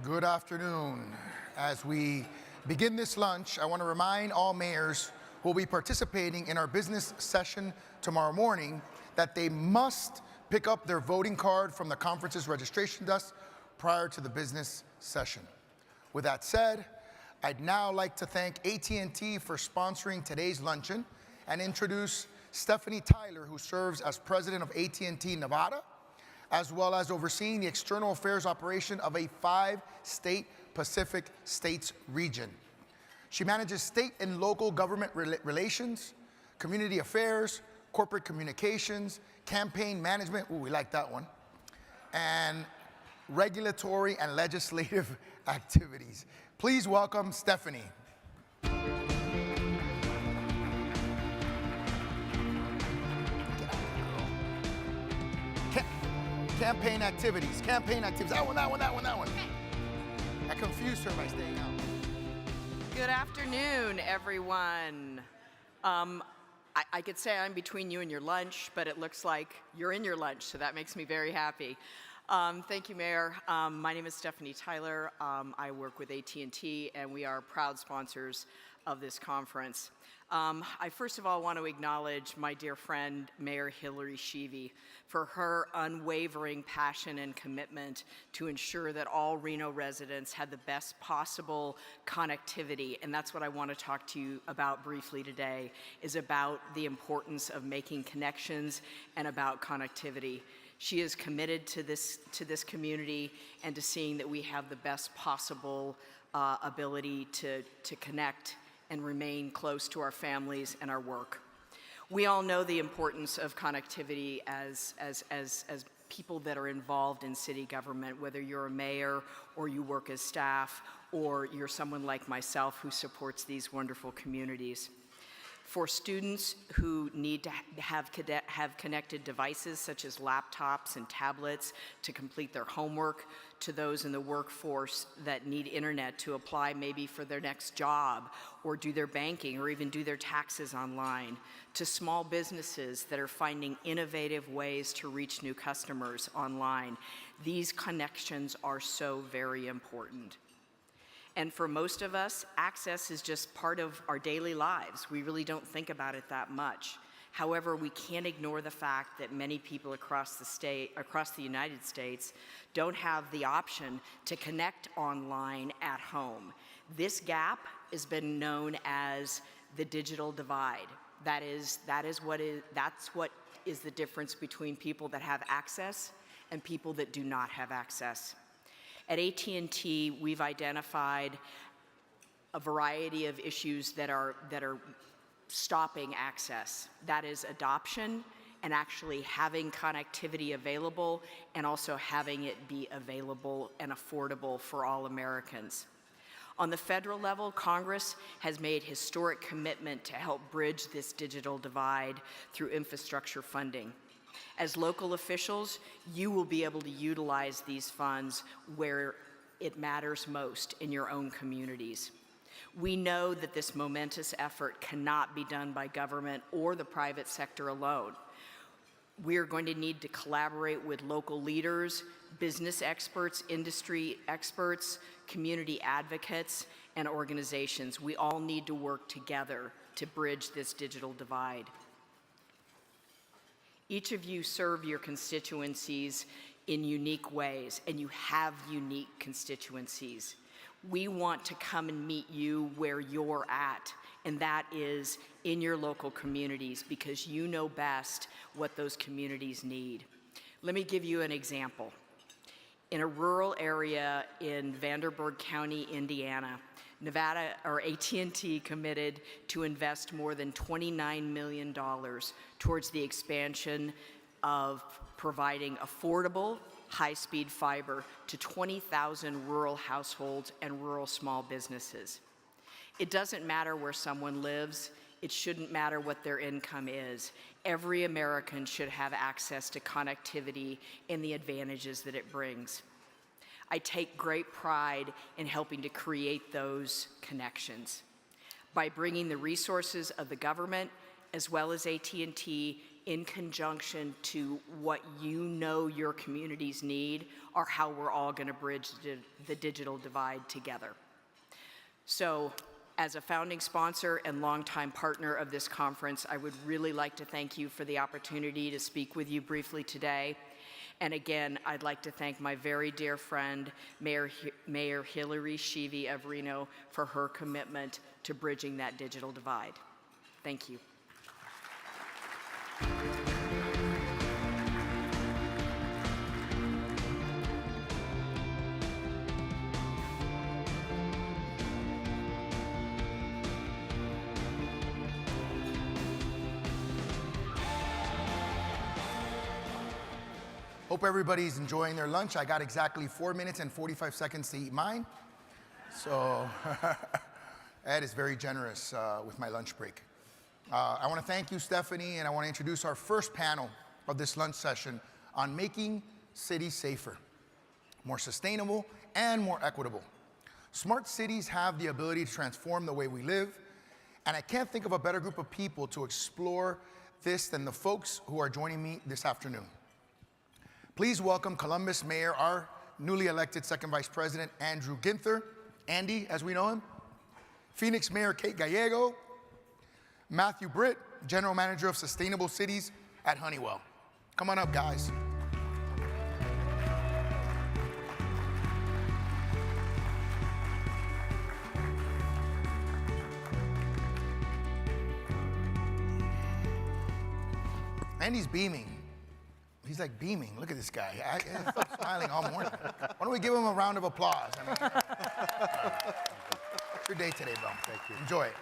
Good afternoon. As we begin this lunch, I want to remind all mayors who will be participating in our business session tomorrow morning that they must pick up their voting card from the conference's registration desk prior to the business session. With that said, I'd now like to thank AT&T for sponsoring today's luncheon and introduce Stephanie Tyler, who serves as president of AT&T Nevada, as well as overseeing the external affairs operation of a 5-state Pacific States region. She manages state and local government relations, community affairs, corporate communications, campaign management, ooh, we like that one, and regulatory and legislative activities. Please welcome Stephanie. Campaign activities, that one. I confused her by staying out. Good afternoon, everyone. I could say I'm between you and your lunch, but it looks like you're in your lunch, so that makes me very happy. Thank you, Mayor. My name is Stephanie Tyler. I work with AT&T, and we are proud sponsors of this conference. I first of all want to acknowledge my dear friend, Mayor Hillary Sheevy, for her unwavering passion and commitment to ensure that all Reno residents had the best possible connectivity. And that's what I want to talk to you about briefly today, is about the importance of making connections and about connectivity. She is committed to this community and to seeing that we have the best possible ability to connect and remain close to our families and our work. We all know the importance of connectivity as people that are involved in city government, whether you're a mayor or you work as staff or you're someone like myself who supports these wonderful communities. For students who need to have connected devices such as laptops and tablets to complete their homework, to those in the workforce that need internet to apply maybe for their next job or do their banking or even do their taxes online, to small businesses that are finding innovative ways to reach new customers online. These connections are so very important. And for most of us, access is just part of our daily lives. We really don't think about it that much. However, we can't ignore the fact that many people across the United States don't have the option to connect online at home. This gap has been known as the digital divide. That's what is the difference between people that have access and people that do not have access. At AT&T, we've identified a variety of issues that are stopping access. That is adoption and actually having connectivity available and also having it be available and affordable for all Americans. On the federal level, Congress has made historic commitment to help bridge this digital divide through infrastructure funding. As local officials, you will be able to utilize these funds where it matters most in your own communities. We know that this momentous effort cannot be done by government or the private sector alone. We are going to need to collaborate with local leaders, business experts, industry experts, community advocates, and organizations. We all need to work together to bridge this digital divide. Each of you serve your constituencies in unique ways, and you have unique constituencies. We want to come and meet you where you're at, and that is in your local communities, because you know best what those communities need. Let me give you an example. In a rural area in Vanderburgh County, Indiana, Nevada, or AT&T committed to invest more than $29 million towards the expansion of providing affordable, high-speed fiber to 20,000 rural households and rural small businesses. It doesn't matter where someone lives. It shouldn't matter what their income is. Every American should have access to connectivity and the advantages that it brings. I take great pride in helping to create those connections. By bringing the resources of the government as well as AT&T in conjunction to what you know your communities need, are how we're all going to bridge the digital divide together. So, as a founding sponsor and longtime partner of this conference, I would really like to thank you for the opportunity to speak with you briefly today. And again, I'd like to thank my very dear friend, Mayor Hillary Sheevy of Reno, for her commitment to bridging that digital divide. Thank you. Hope everybody's enjoying their lunch. I got exactly 4 minutes and 45 seconds to eat mine. So Ed is very generous with my lunch break. I want to thank you, Stephanie, and I want to introduce our first panel of this lunch session on making cities safer, more sustainable, and more equitable. Smart cities have the ability to transform the way we live, and I can't think of a better group of people to explore this than the folks who are joining me this afternoon. Please welcome Columbus Mayor, our newly elected Second Vice President, Andrew Ginther, Andy, as we know him, Phoenix Mayor Kate Gallego, Matthew Britt, General Manager of Sustainable Cities at Honeywell. Come on up, guys. Andy's beaming. He's like beaming. Look at this guy. I'm smiling all morning. Why don't we give him a round of applause? I mean, it's your day today, bro. Thank you. Enjoy it.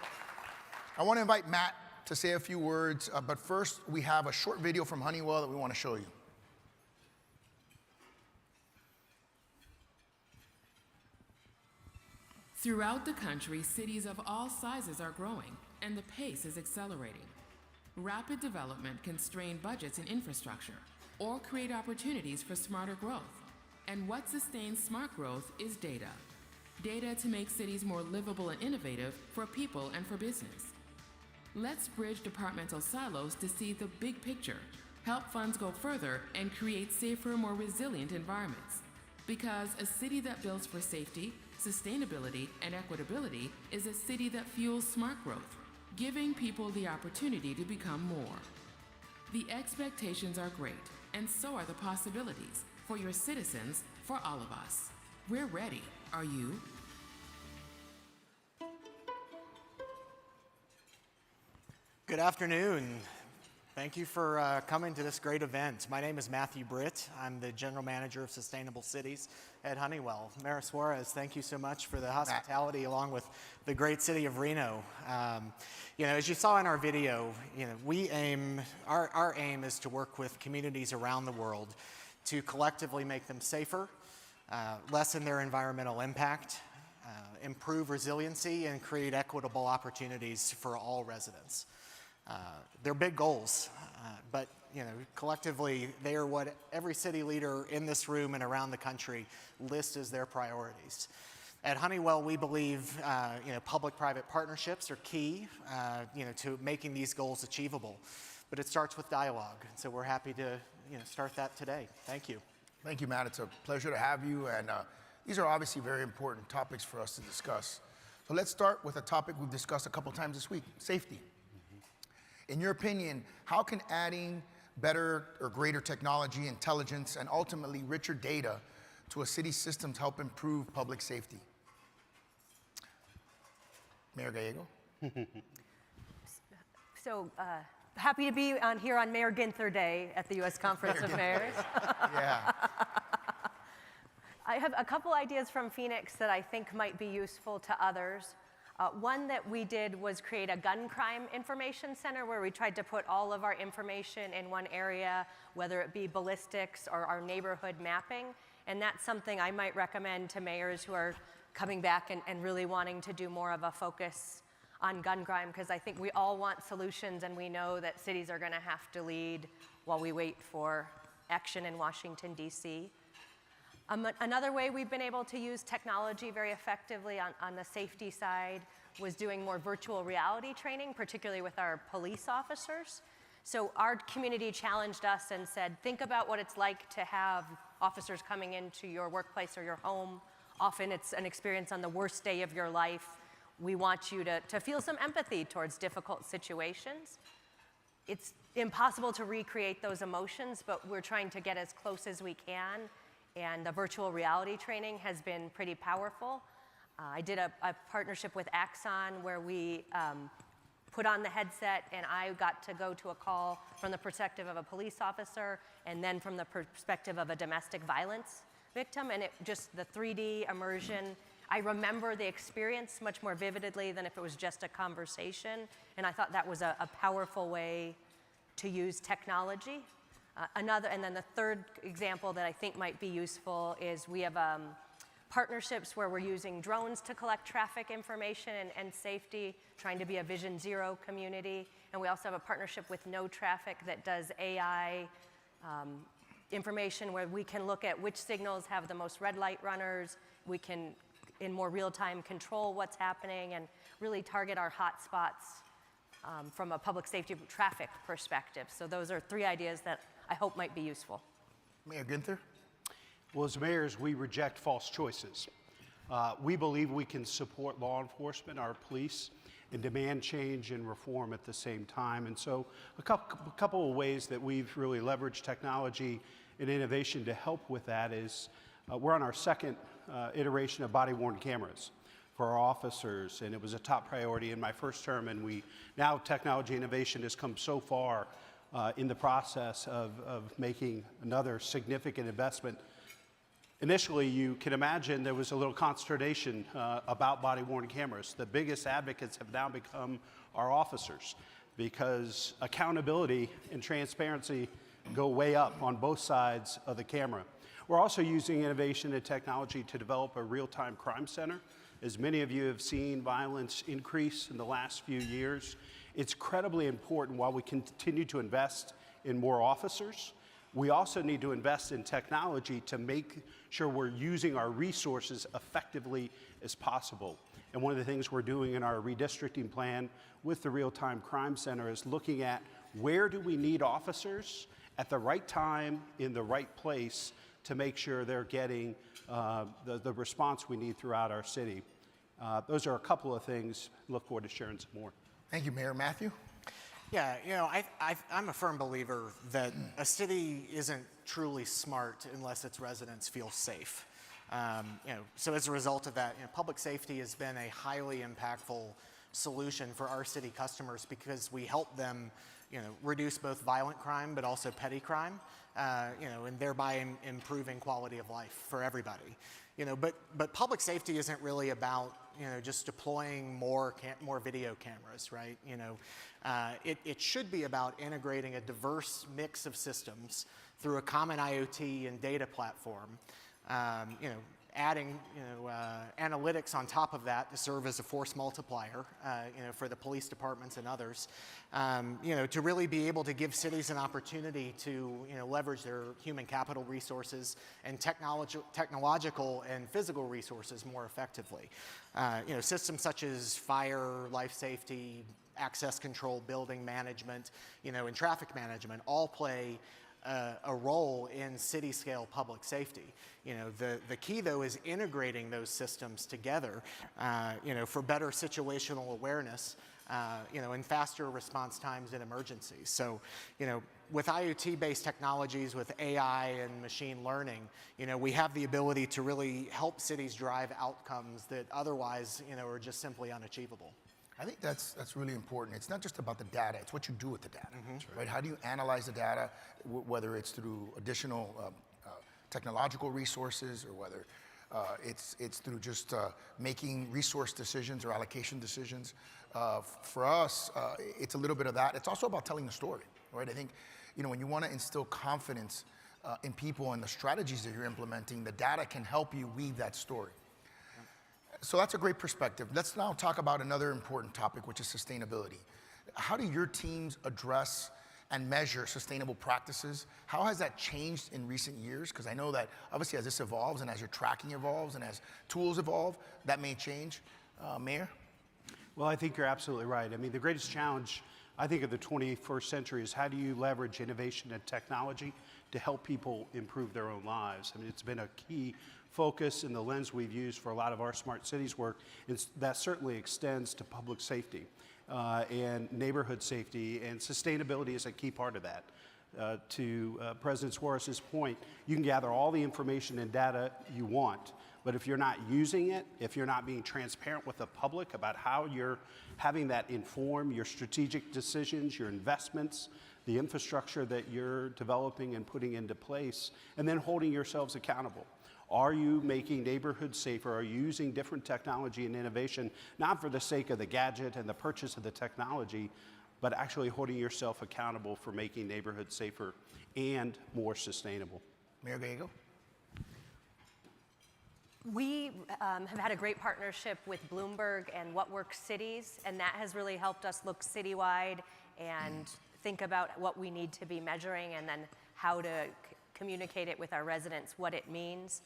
I want to invite Matt to say a few words, but first we have a short video from Honeywell that we want to show you. Throughout the country, cities of all sizes are growing, and the pace is accelerating. Rapid development can strain budgets and infrastructure, or create opportunities for smarter growth. And what sustains smart growth is data. Data to make cities more livable and innovative for people and for business. Let's bridge departmental silos to see the big picture, help funds go further, and create safer, more resilient environments. Because a city that builds for safety, sustainability, and equitability is a city that fuels smart growth, giving people the opportunity to become more. The expectations are great, and so are the possibilities for your citizens, for all of us. We're ready. Are you? Good afternoon. Thank you for coming to this great event. My name is Matthew Britt. I'm the General Manager of Sustainable Cities at Honeywell. Mayor Suarez, thank you so much for the hospitality along with the great city of Reno. As you saw in our video, our aim is to work with communities around the world to collectively make them safer, lessen their environmental impact, improve resiliency, and create equitable opportunities for all residents. They're big goals, but collectively they are what every city leader in this room and around the country lists as their priorities. At Honeywell, we believe public-private partnerships are key to making these goals achievable, but it starts with dialogue. So we're happy to start that today. Thank you. Thank you, Matt. It's a pleasure to have you, and these are obviously very important topics for us to discuss. So let's start with a topic we've discussed a couple times this week: safety. In your opinion, how can adding better or greater technology, intelligence, and ultimately richer data to a city's systems help improve public safety? Mayor Gallego? So happy to be here on Mayor Ginther Day at the U.S. Conference of Mayors. Yeah. I have a couple ideas from Phoenix that I think might be useful to others. One that we did was create a gun crime information center where we tried to put all of our information in one area, whether it be ballistics or our neighborhood mapping. And that's something I might recommend to mayors who are coming back and really wanting to do more of a focus on gun crime, because I think we all want solutions, and we know that cities are going to have to lead while we wait for action in Washington, D.C. Another way we've been able to use technology very effectively on the safety side was doing more virtual reality training, particularly with our police officers. So our community challenged us and said, think about what it's like to have officers coming into your workplace or your home. Often it's an experience on the worst day of your life. We want you to feel some empathy towards difficult situations. It's impossible to recreate those emotions, but we're trying to get as close as we can. And the virtual reality training has been pretty powerful. I did a partnership with Axon where we put on the headset and I got to go to a call from the perspective of a police officer and then from the perspective of a domestic violence victim, and it just the 3D immersion. I remember the experience much more vividly than if it was just a conversation, and I thought that was a powerful way to use technology. And then the third example that I think might be useful is we have partnerships where we're using drones to collect traffic information and safety, trying to be a Vision Zero community. And we also have a partnership with No Traffic that does AI information where we can look at which signals have the most red light runners. We can, in more real time, control what's happening and really target our hot spots from a public safety traffic perspective. So those are 3 ideas that I hope might be useful. Mayor Ginther? Well, as mayors, we reject false choices. We believe we can support law enforcement, our police, and demand change and reform at the same time. And so a couple of ways that we've really leveraged technology and innovation to help with that is we're on our second iteration of body-worn cameras for our officers, and it was a top priority in my first term, and now technology innovation has come so far in the process of making another significant investment. Initially, you can imagine there was a little consternation about body-worn cameras. The biggest advocates have now become our officers because accountability and transparency go way up on both sides of the camera. We're also using innovation and technology to develop a real-time crime center. As many of you have seen violence increase in the last few years, it's incredibly important while we continue to invest in more officers. We also need to invest in technology to make sure we're using our resources effectively as possible. And one of the things we're doing in our redistricting plan with the Real-Time Crime Center is looking at where do we need officers at the right time in the right place to make sure they're getting the response we need throughout our city. Those are a couple of things. Look forward to sharing some more. Thank you, Mayor. Matthew? Yeah, you know, I'm a firm believer that a city isn't truly smart unless its residents feel safe. So as a result of that, public safety has been a highly impactful solution for our city customers because we help them, reduce both violent crime but also petty crime, and thereby improving quality of life for everybody. But public safety isn't really about just deploying more video cameras, right? It should be about integrating a diverse mix of systems through a common IoT and data platform. Adding analytics on top of that to serve as a force multiplier, for the police departments and others, to really be able to give cities an opportunity to leverage their human capital resources and technological and physical resources more effectively. Systems such as fire, life safety, access control, building management, and traffic management all play a role in city-scale public safety. The key, though, is integrating those systems together, for better situational awareness, and faster response times in emergencies. So, with IoT-based technologies, with AI and machine learning, we have the ability to really help cities drive outcomes that otherwise, are just simply unachievable. I think that's really important. It's not just about the data, it's what you do with the data, right? How do you analyze the data, whether it's through additional technological resources or whether it's through just making resource decisions or allocation decisions. For us, it's a little bit of that. It's also about telling the story, right? I think, when you want to instill confidence in people and the strategies that you're implementing, the data can help you weave that story. So that's a great perspective. Let's now talk about another important topic, which is sustainability. How do your teams address and measure sustainable practices? How has that changed in recent years? Because I know that obviously as this evolves and as your tracking evolves and as tools evolve, that may change. Mayor? Well, I think you're absolutely right. I mean, the greatest challenge I think of the 21st century as how do you leverage innovation and technology to help people improve their own lives. I mean, it's been a key focus in the lens we've used for a lot of our smart cities work, and that certainly extends to public safety and neighborhood safety, and sustainability is a key part of that. To President Suarez's point, you can gather all the information and data you want, but if you're not using it, if you're not being transparent with the public about how you're having that inform your strategic decisions, your investments, the infrastructure that you're developing and putting into place, and then holding yourselves accountable. Are you making neighborhoods safer? Are you using different technology and innovation, not for the sake of the gadget and the purchase of the technology, but actually holding yourself accountable for making neighborhoods safer and more sustainable? Mayor Gallego? We have had a great partnership with Bloomberg and What Works Cities, and that has really helped us look citywide and think about what we need to be measuring and then how to communicate it with our residents, what it means.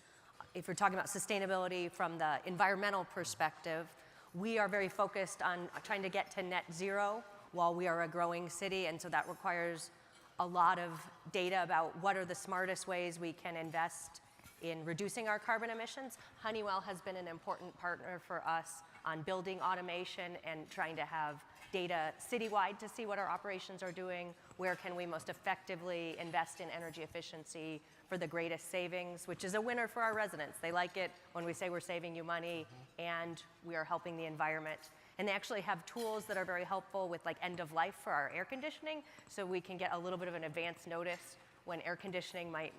If we're talking about sustainability from the environmental perspective, we are very focused on trying to get to net zero while we are a growing city, and so that requires a lot of data about what are the smartest ways we can invest in reducing our carbon emissions. Honeywell has been an important partner for us on building automation and trying to have data citywide to see what our operations are doing, where can we most effectively invest in energy efficiency for the greatest savings, which is a winner for our residents. They like it when we say we're saving you money and we are helping the environment. And they actually have tools that are very helpful with like end of life for our air conditioning, so we can get a little bit of an advance notice when air conditioning might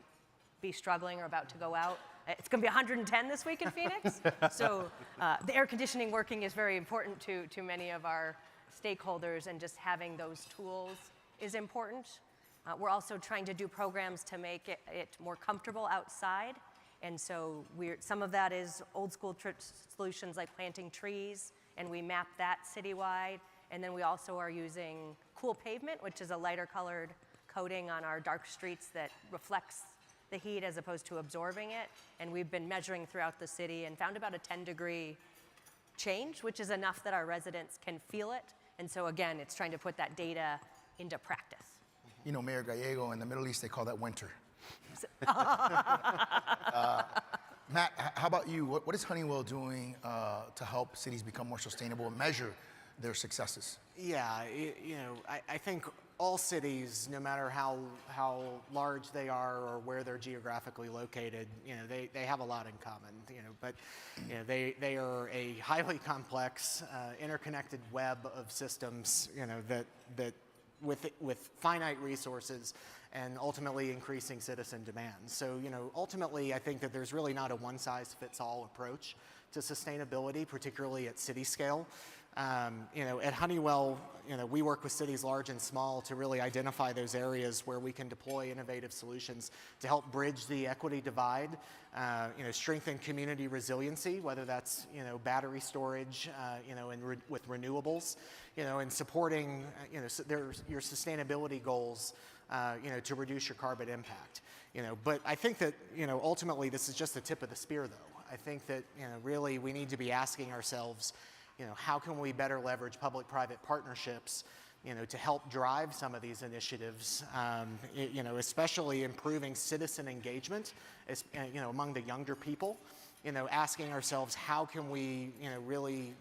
be struggling or about to go out. It's going to be 110 this week in Phoenix, so the air conditioning working is very important to many of our stakeholders, and just having those tools is important. We're also trying to do programs to make it more comfortable outside, and so some of that is old school solutions like planting trees, and we map that citywide. And then we also are using cool pavement, which is a lighter colored coating on our dark streets that reflects the heat as opposed to absorbing it. And we've been measuring throughout the city and found about a 10-degree change, which is enough that our residents can feel it. And so again, it's trying to put that data into practice. You know, Mayor Gallego, in the Middle East, they call that winter. Matt, how about you? What is Honeywell doing to help cities become more sustainable and measure their successes? Yeah, I think all cities, no matter how large they are or where they're geographically located, they have a lot in common. But they are a highly complex, interconnected web of systems. That with finite resources and ultimately increasing citizen demand. So ultimately, I think that there's really not a one-size-fits-all approach to sustainability, particularly at city scale. At Honeywell, we work with cities large and small to really identify those areas where we can deploy innovative solutions to help bridge the equity divide, strengthen community resiliency, whether that's, battery storage, with renewables, and supporting, your sustainability goals, to reduce your carbon impact. But I think that, ultimately this is just the tip of the spear though. I think that, really we need to be asking ourselves, how can we better leverage public-private partnerships, to help drive some of these initiatives, especially improving citizen engagement, among the younger people, asking ourselves, how can we, really,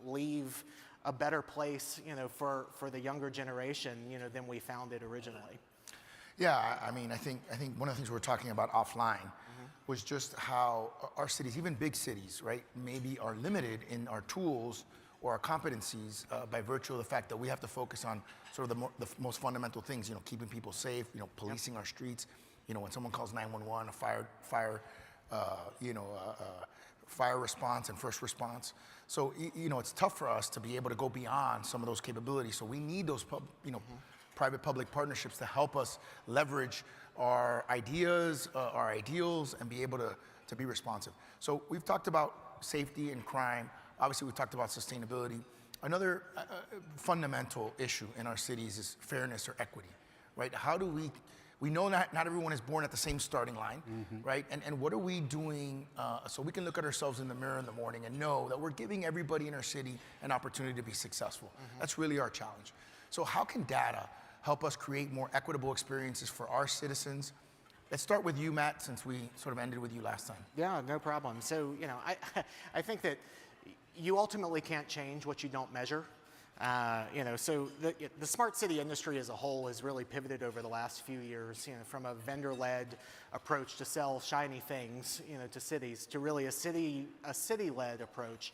leave a better place, for the younger generation, than we found it originally. Yeah, I mean, I think one of the things we were talking about offline was just how our cities, even big cities, right, maybe are limited in our tools or our competencies by virtue of the fact that we have to focus on sort of the most fundamental things, keeping people safe, policing our streets, when someone calls 911, fire response and first response. So, it's tough for us to be able to go beyond some of those capabilities. So we need those, private-public partnerships to help us leverage our ideas, our ideals, and be able to be responsive. So we've talked about safety and crime. Obviously, we've talked about sustainability. Another fundamental issue in our cities is fairness or equity, right? How do we know not everyone is born at the same starting line, right? And what are we doing so we can look at ourselves in the mirror in the morning and know that we're giving everybody in our city an opportunity to be successful? That's really our challenge. So how can data help us create more equitable experiences for our citizens? Let's start with you, Matt, since we sort of ended with you last time. Yeah, no problem. So, I think that you ultimately can't change what you don't measure. So the smart city industry as a whole has really pivoted over the last few years, from a vendor-led approach to sell shiny things, to cities, to really a city-led approach,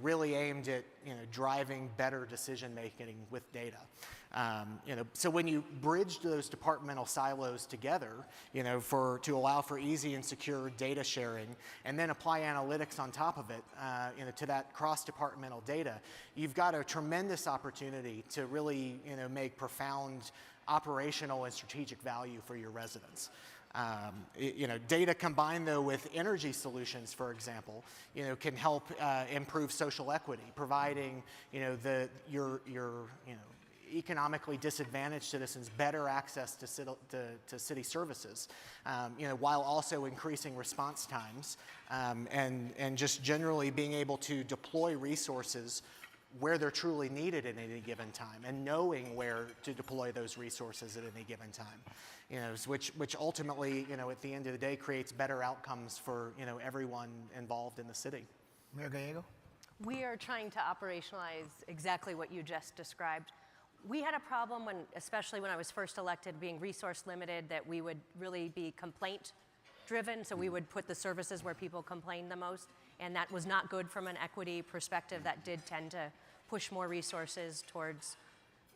really aimed at, driving better decision-making with data. So when you bridge those departmental silos together, to allow for easy and secure data sharing, and then apply analytics on top of it, to that cross-departmental data, you've got a tremendous opportunity to really, make profound operational and strategic value for your residents. Data combined though with energy solutions, for example, can help improve social equity, providing your economically disadvantaged citizens better access to city services, while also increasing response times, and just generally being able to deploy resources where they're truly needed at any given time, and knowing where to deploy those resources at any given time, which ultimately, at the end of the day, creates better outcomes for everyone involved in the city. Mayor Gallego? We are trying to operationalize exactly what you just described. We had a problem especially when I was first elected, being resource limited, that we would really be complaint driven. So we would put the services where people complained the most, and that was not good from an equity perspective. That did tend to push more resources towards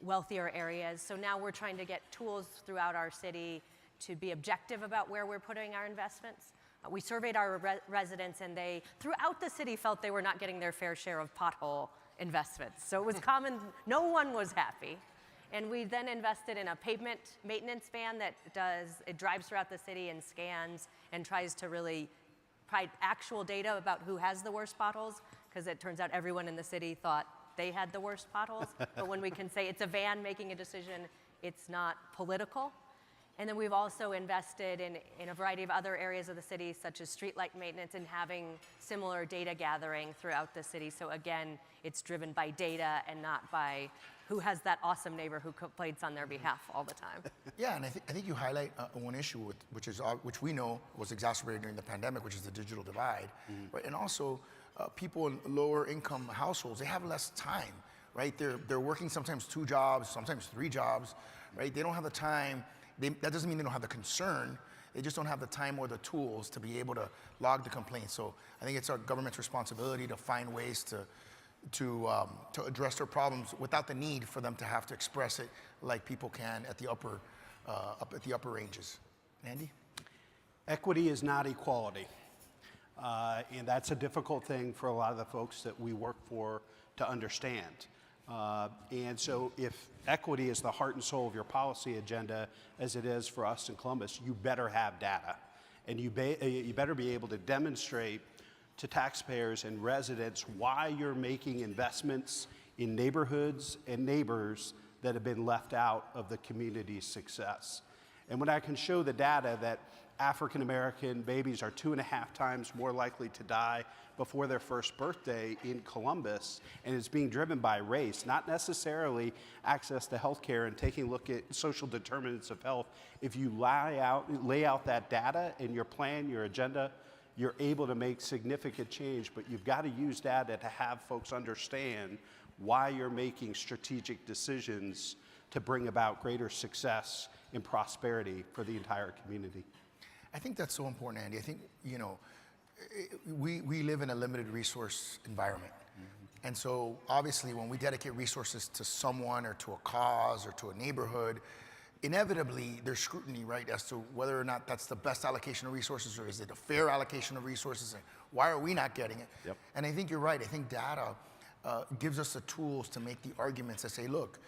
wealthier areas. So now we're trying to get tools throughout our city to be objective about where we're putting our investments. We surveyed our residents, and they, throughout the city, felt they were not getting their fair share of pothole investments. So it was common, no one was happy. And we then invested in a pavement maintenance van that drives throughout the city and scans and tries to really provide actual data about who has the worst potholes, because it turns out everyone in the city thought they had the worst potholes. But when we can say it's a van making a decision, it's not political. And then we've also invested in a variety of other areas of the city, such as streetlight maintenance, and having similar data gathering throughout the city. So again, it's driven by data and not by who has that awesome neighbor who complains on their behalf all the time. Yeah, and I think you highlight one issue which we know was exacerbated during the pandemic, which is the digital divide, right? And also, people in lower income households, they have less time, right? They're working sometimes 2 jobs, sometimes 3 jobs, right? They don't have the time. That doesn't mean they don't have the concern. They just don't have the time or the tools to be able to log the complaints. So I think it's our government's responsibility to find ways to address their problems without the need for them to have to express it like people can at the upper ranges. Andy? Equity is not equality. And that's a difficult thing for a lot of the folks that we work for to understand. And so if equity is the heart and soul of your policy agenda, as it is for us in Columbus, you better have data. And you better be able to demonstrate to taxpayers and residents why you're making investments in neighborhoods and neighbors that have been left out of the community's success. And when I can show the data that African American babies are 2.5 times more likely to die before their first birthday in Columbus, and it's being driven by race, not necessarily access to health care and taking a look at social determinants of health. If you lay out that data in your plan, your agenda, you're able to make significant change, but you've got to use data to have folks understand why you're making strategic decisions to bring about greater success and prosperity for the entire community. I think that's so important, Andy. I think, we live in a limited resource environment. And so obviously when we dedicate resources to someone or to a cause or to a neighborhood, inevitably there's scrutiny, right, as to whether or not that's the best allocation of resources, or is it a fair allocation of resources, and why are we not getting it? Yep. And I think you're right. I think data gives us the tools to make the arguments that say, look,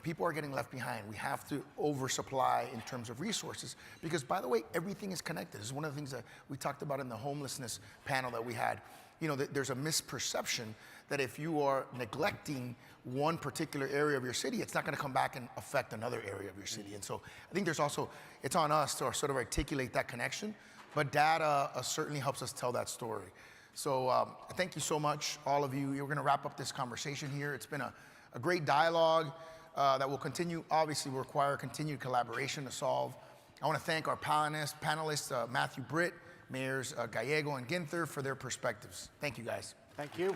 people are getting left behind. We have to oversupply in terms of resources, because, by the way, everything is connected. This is one of the things that we talked about in the homelessness panel that we had. There's a misperception that if you are neglecting one particular area of your city, it's not going to come back and affect another area of your city. And so I think it's on us to sort of articulate that connection, but data certainly helps us tell that story. So thank you so much, all of you. We're going to wrap up this conversation here. It's been a great dialogue. that will continue, obviously require continued collaboration to solve. I want to thank our panelists Matthew Britt, Mayors Gallego and Ginther for their perspectives. Thank you, guys. Thank you.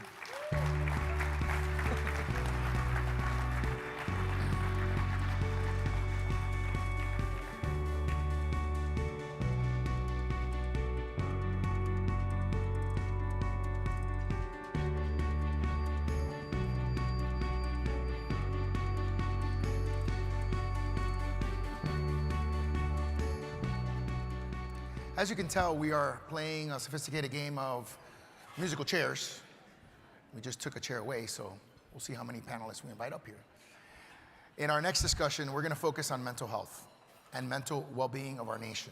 As you can tell, we are playing a sophisticated game of musical chairs. We just took a chair away, so we'll see how many panelists we invite up here. In our next discussion, we're going to focus on mental health and mental well-being of our nation,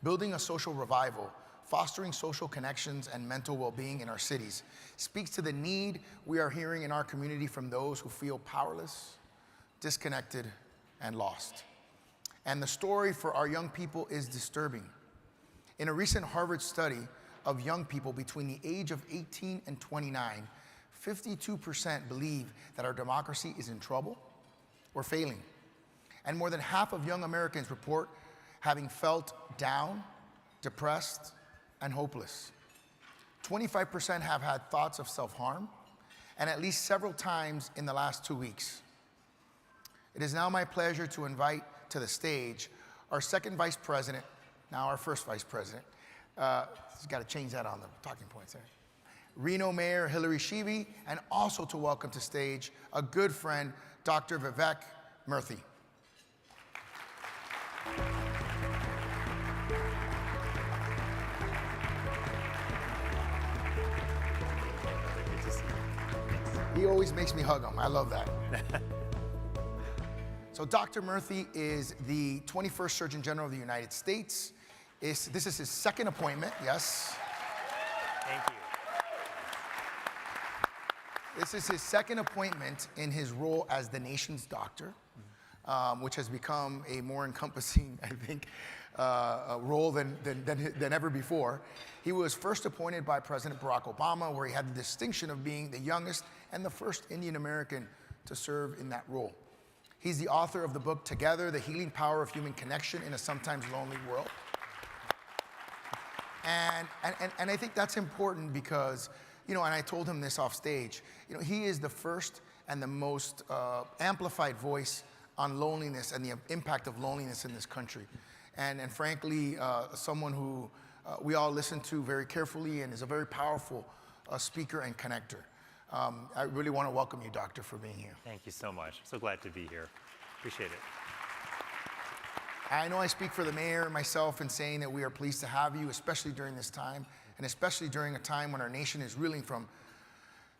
building a social revival, fostering social connections and mental well-being in our cities speaks to the need we are hearing in our community from those who feel powerless, disconnected, and lost. And the story for our young people is disturbing. In a recent Harvard study of young people between the age of 18 and 29, 52% believe that our democracy is in trouble or failing. And more than half of young Americans report having felt down, depressed, and hopeless. 25% have had thoughts of self-harm, and at least several times in the last 2 weeks. It is now my pleasure to invite to the stage our second vice president, now our first vice president. He's got to change that on the talking points there. Reno Mayor Hillary Shivi, and also to welcome to stage a good friend, Dr. Vivek Murthy. He always makes me hug him. I love that. So Dr. Murthy is the 21st Surgeon General of the United States. This is his second appointment, yes. Thank you. This is his second appointment in his role as the nation's doctor, which has become a more encompassing, I think, role than ever before. He was first appointed by President Barack Obama, where he had the distinction of being the youngest and the first Indian American to serve in that role. He's the author of the book, Together, The Healing Power of Human Connection in a Sometimes Lonely World. And I think that's important because, and I told him this off stage, he is the first and the most amplified voice on loneliness and the impact of loneliness in this country. And frankly, someone who we all listen to very carefully and is a very powerful speaker and connector. I really want to welcome you, Doctor, for being here. Thank you so much. So glad to be here. Appreciate it. I know I speak for the mayor and myself in saying that we are pleased to have you, especially during this time, and especially during a time when our nation is reeling from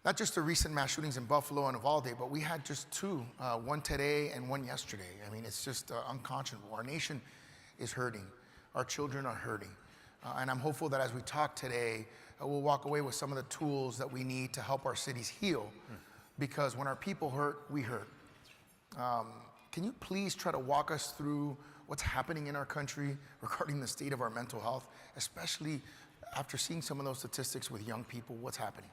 not just the recent mass shootings in Buffalo and Uvalde, but we had just two, one today and one yesterday. I mean, it's just unconscionable. Our nation is hurting. Our children are hurting. And I'm hopeful that as we talk today, we'll walk away with some of the tools that we need to help our cities heal. Because when our people hurt, we hurt. Can you please try to walk us through what's happening in our country regarding the state of our mental health, especially after seeing some of those statistics with young people? What's happening?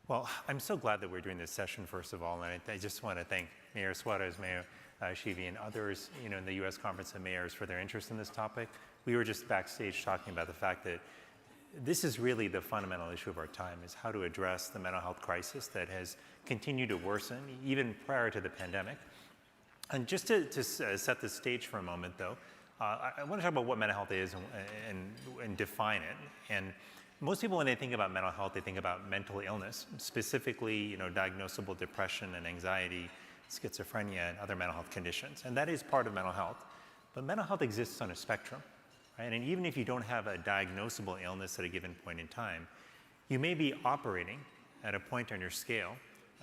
Well, I'm so glad that we're doing this session, first of all, and I just want to thank Mayor Suarez, Mayor Shivi, and others, in the U.S. Conference of Mayors for their interest in this topic. We were just backstage talking about the fact that this is really the fundamental issue of our time, is how to address the mental health crisis that has continued to worsen, even prior to the pandemic. And just to set the stage for a moment, though, I want to talk about what mental health is and define it. And most people, when they think about mental health, they think about mental illness, specifically, diagnosable depression and anxiety, schizophrenia, and other mental health conditions. And that is part of mental health. But mental health exists on a spectrum, right? And even if you don't have a diagnosable illness at a given point in time, you may be operating at a point on your scale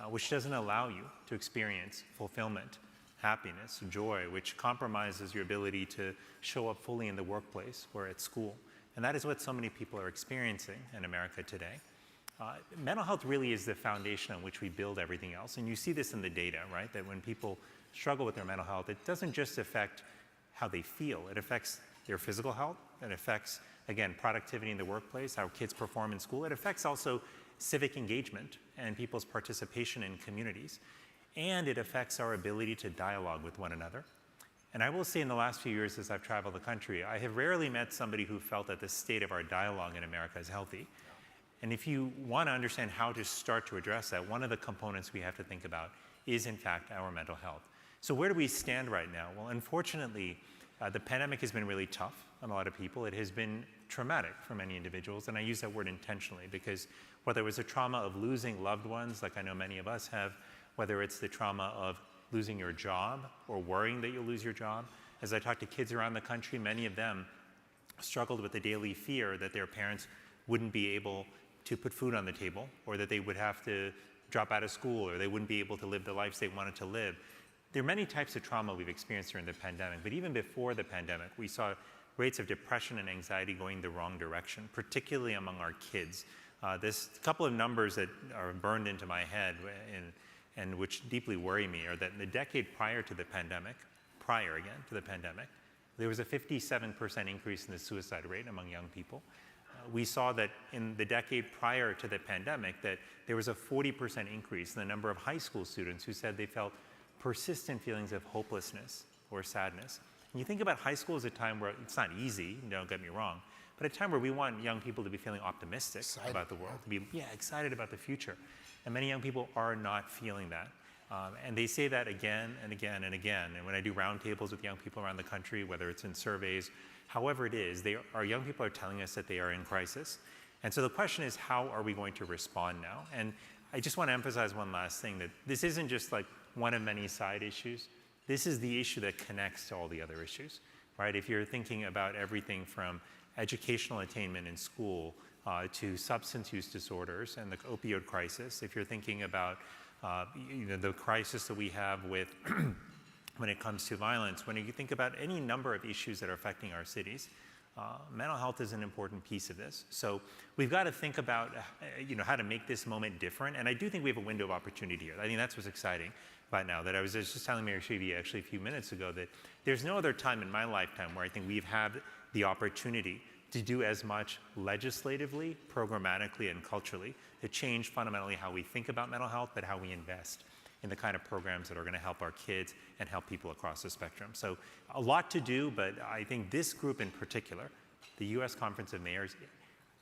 which doesn't allow you to experience fulfillment, happiness, joy, which compromises your ability to show up fully in the workplace or at school. And that is what so many people are experiencing in America today. Mental health really is the foundation on which we build everything else. And you see this in the data, right? That when people struggle with their mental health, it doesn't just affect how they feel. It affects their physical health. It affects, again, productivity in the workplace, how kids perform in school. It affects also civic engagement and people's participation in communities. and it affects our ability to dialogue with one another. And I will say in the last few years as I've traveled the country, I have rarely met somebody who felt that the state of our dialogue in America is healthy. And if you want to understand how to start to address that, one of the components we have to think about is, in fact, our mental health. So where do we stand right now? Well, unfortunately, the pandemic has been really tough on a lot of people. It has been traumatic for many individuals, and I use that word intentionally because whether it was a trauma of losing loved ones, like I know many of us have, whether it's the trauma of losing your job or worrying that you'll lose your job. As I talk to kids around the country, many of them struggled with the daily fear that their parents wouldn't be able to put food on the table, or that they would have to drop out of school, or they wouldn't be able to live the lives they wanted to live. There are many types of trauma we've experienced during the pandemic, but even before the pandemic, we saw rates of depression and anxiety going the wrong direction, particularly among our kids. This couple of numbers that are burned into my head and which deeply worry me are that in the decade prior to the pandemic, there was a 57% increase in the suicide rate among young people. We saw that in the decade prior to the pandemic that there was a 40% increase in the number of high school students who said they felt persistent feelings of hopelessness or sadness. And you think about high school as a time where it's not easy, don't get me wrong, but a time where we want young people to be feeling optimistic about the world, to be excited about the future. And many young people are not feeling that. And they say that again and again and again. And when I do roundtables with young people around the country, whether it's in surveys, however it is, our young people are telling us that they are in crisis. And so the question is, how are we going to respond now? And I just want to emphasize one last thing, that this isn't just like one of many side issues. This is the issue that connects to all the other issues, right? If you're thinking about everything from educational attainment in school to substance use disorders and the opioid crisis, if you're thinking about the crisis that we have with when it comes to violence, when you think about any number of issues that are affecting our cities, mental health is an important piece of this. So we've got to think about how to make this moment different. And I do think we have a window of opportunity here. I think that's what's exciting right now. That I was just telling Mayor Sheevy actually a few minutes ago that there's no other time in my lifetime where I think we've had the opportunity to do as much legislatively, programmatically, and culturally to change fundamentally how we think about mental health, but how we invest in the kind of programs that are going to help our kids and help people across the spectrum. So a lot to do, but I think this group in particular, the U.S. Conference of Mayors,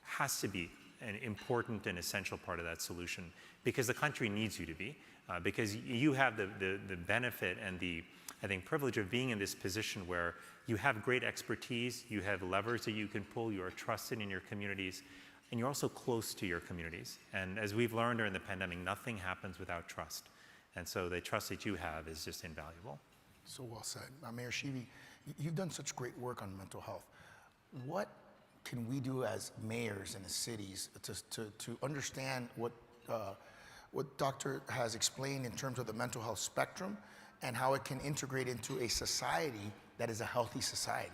has to be an important and essential part of that solution because the country needs you to be, because you have the benefit and the, I think, privilege of being in this position where you have great expertise, you have levers that you can pull, you are trusted in your communities, and you're also close to your communities. And as we've learned during the pandemic, nothing happens without trust. And so the trust that you have is just invaluable. So well said. Mayor Sheevy, you've done such great work on mental health. What can we do as mayors in the cities to understand what Doctor has explained in terms of the mental health spectrum and how it can integrate into a society that is a healthy society?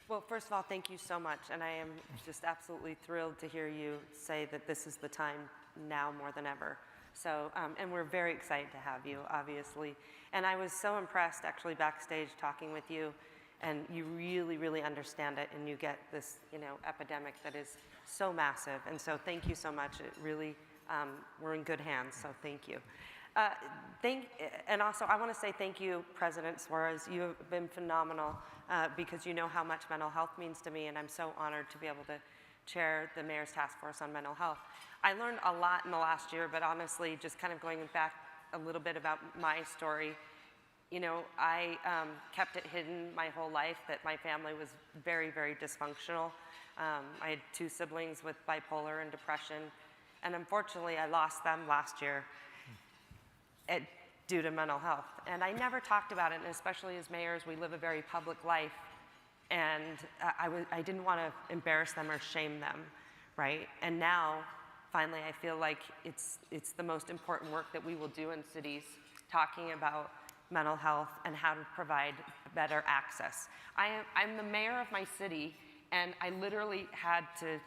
Well, first of all, thank you so much. And I am just absolutely thrilled to hear you say that this is the time now more than ever. So, and we're very excited to have you, obviously. And I was so impressed actually backstage talking with you, and you really, really understand it, and you get this, epidemic that is so massive. And so thank you so much. It really, we're in good hands, so thank you. And also, I want to say thank you, President Suarez. You have been phenomenal because you know how much mental health means to me, and I'm so honored to be able to chair the Mayor's Task Force on Mental Health. I learned a lot in the last year, but honestly, just kind of going back a little bit about my story, I kept it hidden my whole life that my family was very, very dysfunctional. I had 2 siblings with bipolar and depression, and unfortunately, I lost them last year due to mental health. And I never talked about it, and especially as mayors, we live a very public life, and I didn't want to embarrass them or shame them, right? And now, finally, I feel like it's the most important work that we will do in cities, talking about mental health and how to provide better access. I'm the mayor of my city, and I literally had to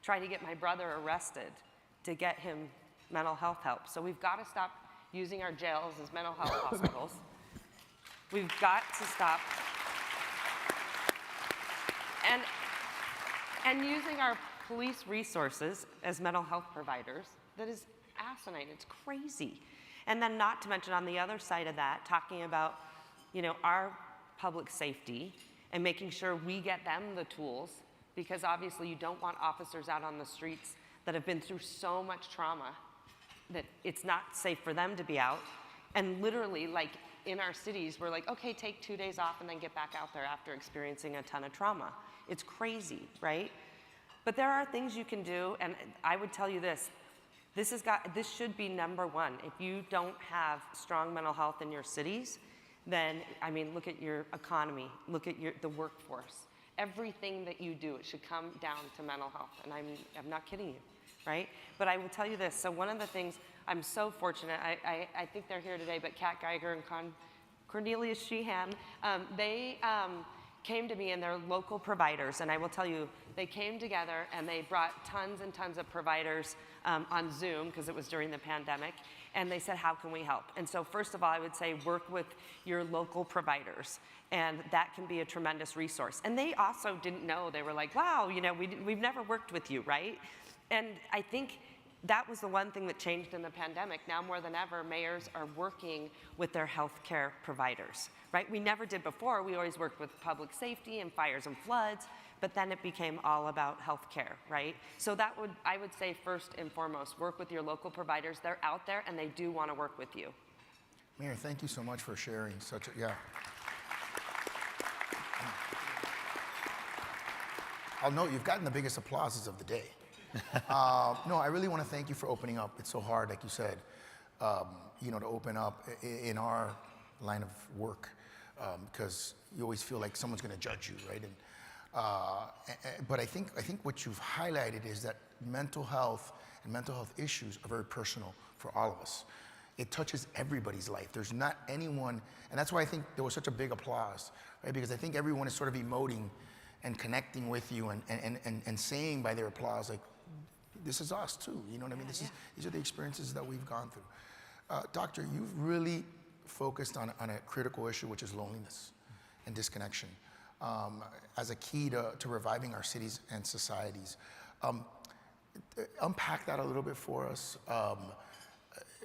try to get my brother arrested to get him mental health help. So we've got to stop using our jails as mental health hospitals. We've got to stop and using our police resources as mental health providers. That is asinine, it's crazy. And then not to mention on the other side of that, talking about, our public safety and making sure we get them the tools, because obviously you don't want officers out on the streets that have been through so much trauma that it's not safe for them to be out. And literally, like in our cities, we're like, okay, take 2 days off and then get back out there after experiencing a ton of trauma. It's crazy, right? But there are things you can do, and I would tell you this should be number one. If you don't have strong mental health in your cities, then, look at your economy, look at the workforce. Everything that you do, it should come down to mental health, and I'm not kidding you, right? But I will tell you this, so one of the things, I'm so fortunate, I think they're here today, but Kat Geiger and Cornelius Sheehan, they came to me and they're local providers, and I will tell you, they came together and they brought tons and tons of providers on Zoom, because it was during the pandemic, and they said, how can we help? And so first of all, I would say work with your local providers, and that can be a tremendous resource. And they also didn't know, they were like, wow, we've never worked with you, right? And I think that was the one thing that changed in the pandemic. Now more than ever, mayors are working with their healthcare providers, right? We never did before. We always worked with public safety and fires and floods, but then it became all about healthcare, right? So I would say first and foremost, work with your local providers. They're out there and they do want to work with you. Mayor, thank you so much for sharing yeah. I'll note you've gotten the biggest applauses of the day. No, I really want to thank you for opening up. It's so hard, like you said, to open up in our line of work, because you always feel like someone's going to judge you, right? But I think what you've highlighted is that mental health and mental health issues are very personal for all of us. It touches everybody's life. There's not anyone, and that's why I think there was such a big applause, right? Because I think everyone is sort of emoting and connecting with you and saying by their applause, like, this is us too, you know what I mean? These are the experiences that we've gone through. Doctor, you've really focused on a critical issue, which is loneliness and disconnection, as a key to reviving our cities and societies. Unpack that a little bit for us.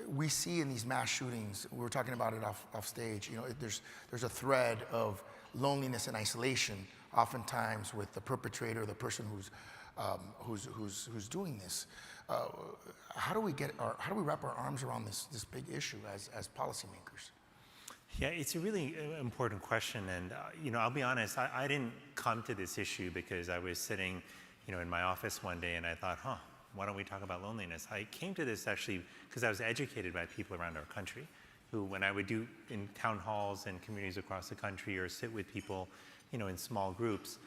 We see in these mass shootings, we were talking about it off stage, there's a thread of loneliness and isolation, oftentimes with the perpetrator, the person who's doing this. How do we wrap our arms around this big issue as policymakers? Yeah, it's a really important question, and I'll be honest, I didn't come to this issue because I was sitting, in my office one day and I thought, why don't we talk about loneliness? I came to this actually because I was educated by people around our country who, when I would do in town halls and communities across the country or sit with people, in small groups,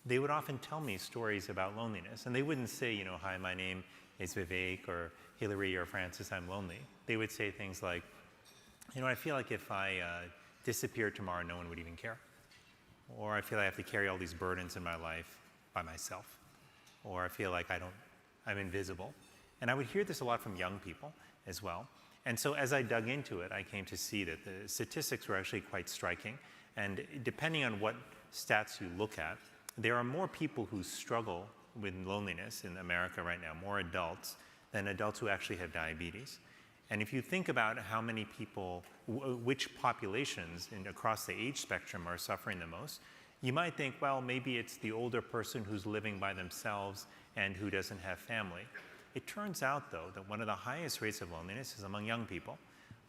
they would often tell me stories about loneliness. And they wouldn't say, hi, my name is Vivek, or Hillary, or Francis, I'm lonely. They would say things like, I feel like if I disappeared tomorrow, no one would even care. Or I feel like I have to carry all these burdens in my life by myself. Or I feel like I'm invisible. And I would hear this a lot from young people as well. And so as I dug into it, I came to see that the statistics were actually quite striking. And depending on what stats you look at, there are more people who struggle with loneliness in America right now, more adults, than adults who actually have diabetes. And if you think about how many people, which populations across the age spectrum are suffering the most, you might think, well, maybe it's the older person who's living by themselves and who doesn't have family. It turns out, though, that one of the highest rates of loneliness is among young people,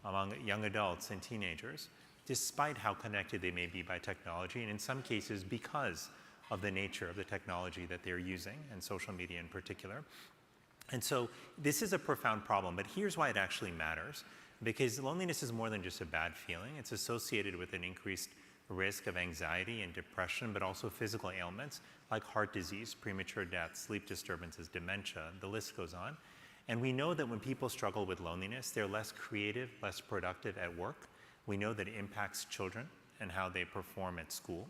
among young adults and teenagers, despite how connected they may be by technology, and in some cases because of the nature of the technology that they're using, and social media in particular. And so this is a profound problem, but here's why it actually matters. Because loneliness is more than just a bad feeling. It's associated with an increased risk of anxiety and depression, but also physical ailments like heart disease, premature death, sleep disturbances, dementia, the list goes on. And we know that when people struggle with loneliness, they're less creative, less productive at work. We know that it impacts children and how they perform at school.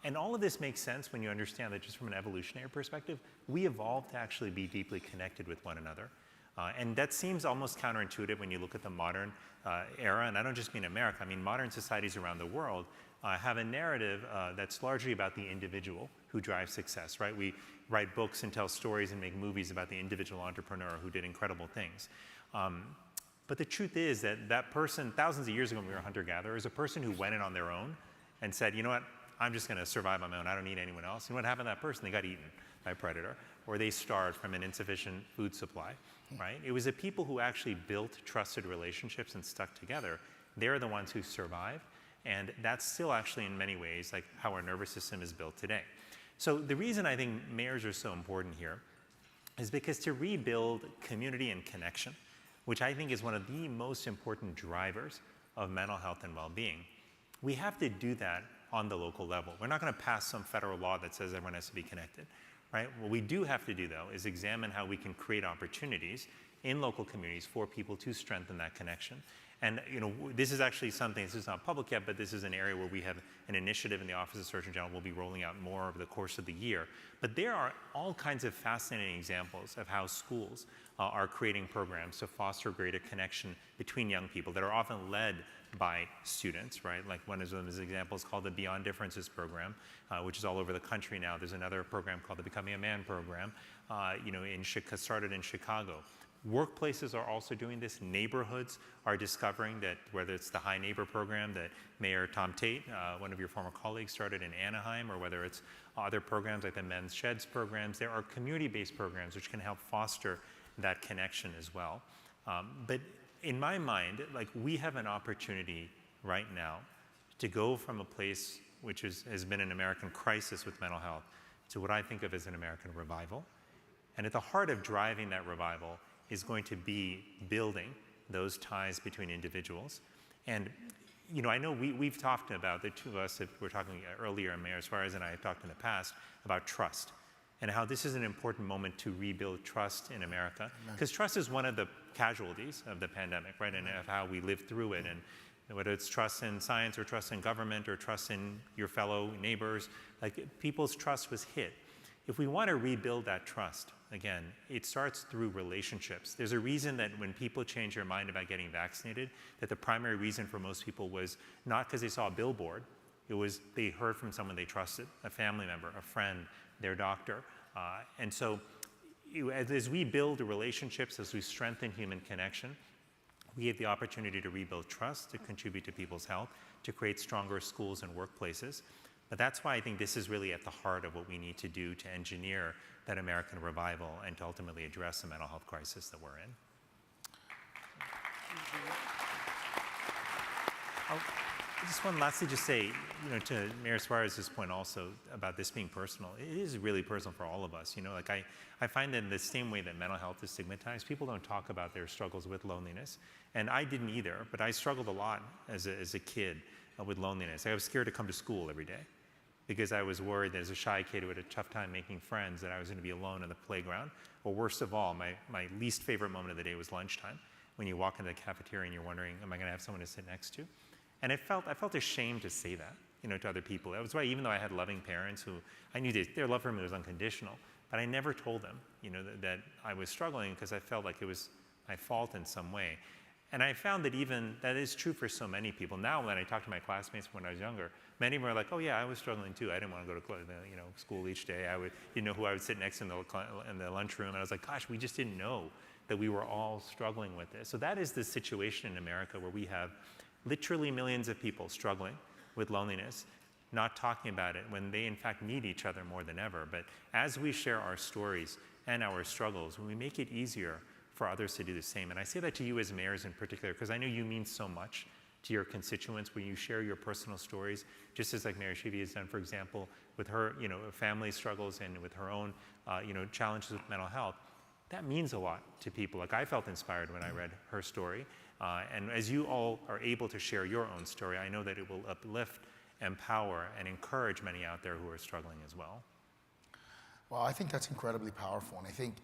And all of this makes sense when you understand that just from an evolutionary perspective, we evolved to actually be deeply connected with one another. And that seems almost counterintuitive when you look at the modern era, and I don't just mean America, I mean modern societies around the world have a narrative that's largely about the individual who drives success, right? We write books and tell stories and make movies about the individual entrepreneur who did incredible things. But the truth is that that person, thousands of years ago when we were hunter-gatherers, a person who went in on their own and said, you know what, I'm just going to survive on my own. I don't need anyone else. And what happened to that person? They got eaten by a predator, or they starved from an insufficient food supply, right? It was the people who actually built trusted relationships and stuck together. They're the ones who survived. And that's still actually in many ways like how our nervous system is built today. So the reason I think mayors are so important here is because to rebuild community and connection, which I think is one of the most important drivers of mental health and well-being, we have to do that on the local level. We're not going to pass some federal law that says everyone has to be connected, right? What we do have to do, though, is examine how we can create opportunities in local communities for people to strengthen that connection. And this is actually something, this is not public yet, but this is an area where we have an initiative in the Office of Surgeon General. We'll be rolling out more over the course of the year. But there are all kinds of fascinating examples of how schools are creating programs to foster greater connection between young people that are often led by students, right? Like one of them is examples called the Beyond Differences program, which is all over the country now. There's another program called the Becoming a Man program, started in Chicago. Workplaces are also doing this. Neighborhoods are discovering that, whether it's the High Neighbor program that Mayor Tom Tate, one of your former colleagues, started in Anaheim, or whether it's other programs like the Men's Sheds programs, there are community-based programs which can help foster that connection as well. But in my mind, like, we have an opportunity right now to go from a place which has been an American crisis with mental health to what I think of as an American revival. And at the heart of driving that revival is going to be building those ties between individuals. And I know we've talked about, the two of us were talking earlier, and Mayor Suarez and I have talked in the past about trust and how this is an important moment to rebuild trust in America. Because trust is one of the casualties of the pandemic, right? And of how we live through it. And whether it's trust in science or trust in government or trust in your fellow neighbors, like, people's trust was hit. If we want to rebuild that trust, again, it starts through relationships. There's a reason that when people change their mind about getting vaccinated, that the primary reason for most people was not because they saw a billboard. It was they heard from someone they trusted, a family member, a friend, their doctor. And so as we build relationships, as we strengthen human connection, we have the opportunity to rebuild trust, to contribute to people's health, to create stronger schools and workplaces. But that's why I think this is really at the heart of what we need to do to engineer that American revival and to ultimately address the mental health crisis that we're in. I just want to lastly just say, to Mayor Suarez's point also about this being personal, it is really personal for all of us. Like, I find that in the same way that mental health is stigmatized, people don't talk about their struggles with loneliness. And I didn't either, but I struggled a lot as a kid with loneliness. I was scared to come to school every day, because I was worried that as a shy kid who had a tough time making friends, that I was going to be alone in the playground. Or worst of all, my least favorite moment of the day was lunchtime, when you walk into the cafeteria and you're wondering, am I going to have someone to sit next to? And I felt ashamed to say that, to other people. That was why, even though I had loving parents who I knew their love for me was unconditional, but I never told them, that I was struggling, because I felt like it was my fault in some way. And I found that even that is true for so many people. Now, when I talk to my classmates when I was younger, many of them are like, oh yeah, I was struggling too. I didn't want to go to school each day. You know who I would sit next in the lunchroom. And I was like, gosh, we just didn't know that we were all struggling with this. So that is the situation in America, where we have literally millions of people struggling with loneliness, not talking about it when they in fact need each other more than ever. But as we share our stories and our struggles, when we make it easier for others to do the same. And I say that to you as mayors in particular, because I know you mean so much to your constituents when you share your personal stories, just as like Mayor Shivi has done, for example, with her, family struggles and with her own, challenges with mental health. That means a lot to people. Like, I felt inspired when I read her story. And as you all are able to share your own story, I know that it will uplift, empower, and encourage many out there who are struggling as well. Well, I think that's incredibly powerful. And I think,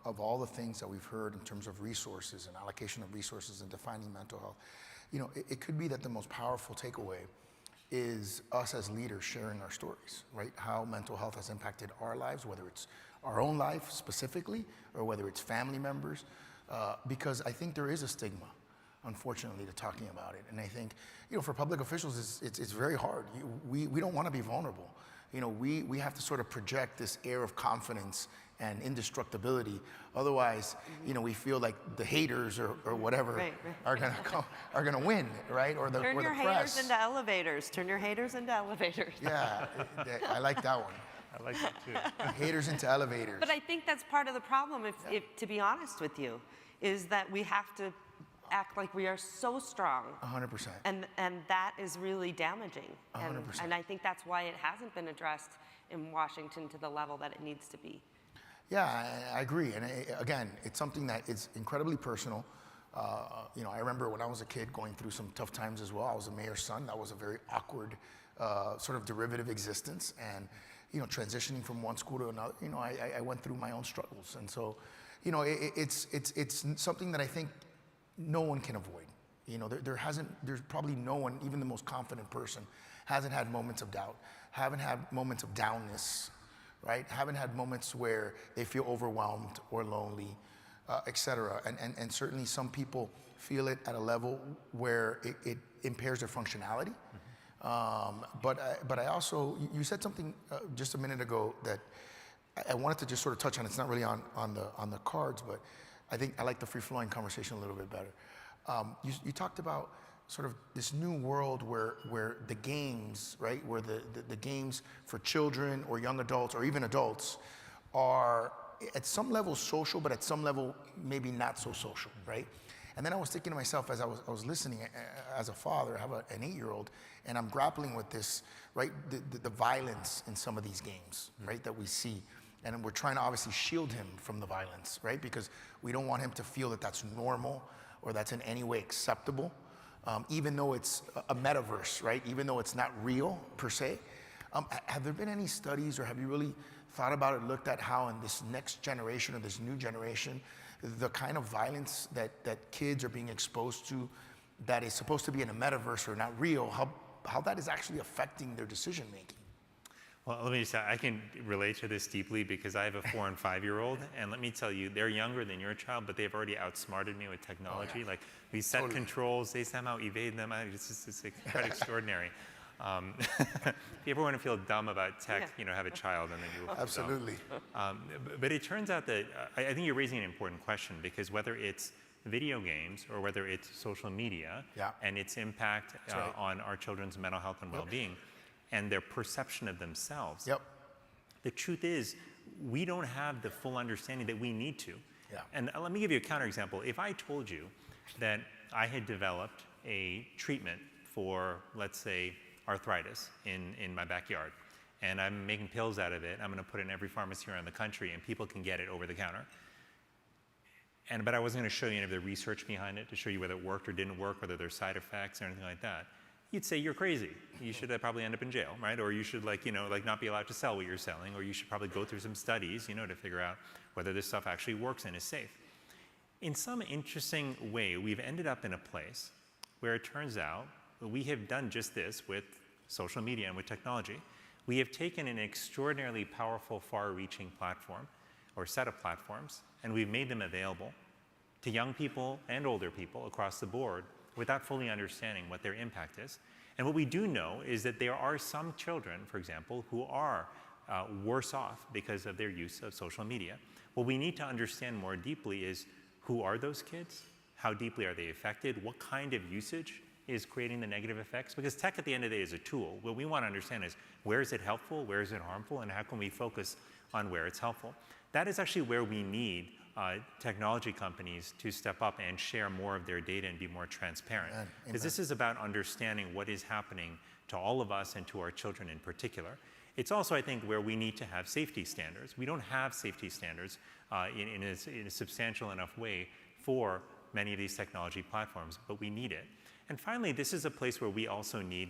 of all the things that we've heard in terms of resources and allocation of resources and defining mental health, it could be that the most powerful takeaway is us as leaders sharing our stories, right? How mental health has impacted our lives, whether it's our own life specifically, or whether it's family members, because I think there is a stigma, unfortunately, to talking about it. And I think, for public officials, it's very hard. We don't want to be vulnerable. We have to sort of project this air of confidence and indestructibility. Otherwise, you know, we feel like the haters or whatever Right. are gonna win, right? Or the Turn your press. haters into elevators. Turn your haters into elevators. Yeah, I like that one. I like that too. Haters into elevators. But I think that's part of the problem, if to be honest with you, is that we have to act like we are so strong. 100%. And that is really damaging. 100%. And I think that's why it hasn't been addressed in Washington to the level that it needs to be. Yeah, I agree. And again, it's something that is incredibly personal. You know, I remember when I was a kid going through some tough times as well. I was a mayor's son. That was a very awkward sort of derivative existence. And, you know, transitioning from one school to another, you know, I went through my own struggles. And so, you know, it's something that I think no one can avoid. You know, there's probably no one, even the most confident person, hasn't had moments of doubt, haven't had moments of downness, right? Haven't had moments where they feel overwhelmed or lonely, et cetera. And certainly some people feel it at a level where it impairs their functionality. But I also, you said something just a minute ago that I wanted to just sort of touch on. It's not really on the cards, but I think I like the free-flowing conversation a little bit better. You talked about sort of this new world where the games, right, where the games for children or young adults or even adults are at some level social, but at some level maybe not so social, right? And then I was thinking to myself as I was listening, as a father, I have an 8-year-old, and I'm grappling with this, right, the violence in some of these games, right, that we see. And we're trying to obviously shield him from the violence, right? Because we don't want him to feel that that's normal or that's in any way acceptable, even though it's a metaverse, right? Even though it's not real per se. Have there been any studies, or have you really thought about it, looked at how in this next generation or this new generation, the kind of violence that kids are being exposed to that is supposed to be in a metaverse or not real, how that is actually affecting their decision making? Well, let me just say, I can relate to this deeply because I have a 4- and 5-year-old, and let me tell you, they're younger than your child, but they've already outsmarted me with technology. Oh, yeah. Like, we set controls, they somehow evade them. It's quite extraordinary. If you ever want to feel dumb about tech, you know, have a child, and then you will feel Absolutely. dumb. But it turns out that I think you're raising an important question, because whether it's video games or whether it's social media and its impact on our children's mental health and well-being, and their perception of themselves. The truth is, we don't have the full understanding that we need to. And let me give you a counterexample. If I told you that I had developed a treatment for, let's say, arthritis in my backyard, and I'm making pills out of it, I'm gonna put it in every pharmacy around the country, and people can get it over the counter. But I wasn't gonna show you any of the research behind it to show you whether it worked or didn't work, whether there's side effects or anything like that. You'd say you're crazy. You should probably end up in jail, right? Or you should not be allowed to sell what you're selling, or you should probably go through some studies, to figure out whether this stuff actually works and is safe. In some interesting way, we've ended up in a place where it turns out we have done just this with social media and with technology. We have taken an extraordinarily powerful, far-reaching platform, or set of platforms, and we've made them available to young people and older people across the board without fully understanding what their impact is. And what we do know is that there are some children, for example, who are worse off because of their use of social media. What we need to understand more deeply is, who are those kids? How deeply are they affected? What kind of usage is creating the negative effects? Because tech at the end of the day is a tool. What we want to understand is, where is it helpful, where is it harmful, and how can we focus on where it's helpful? That is actually where we need technology companies to step up and share more of their data and be more transparent. Because this is about understanding what is happening to all of us and to our children in particular. It's also, I think, where we need to have safety standards. We don't have safety standards in a substantial enough way for many of these technology platforms, but we need it. And finally, this is a place where we also need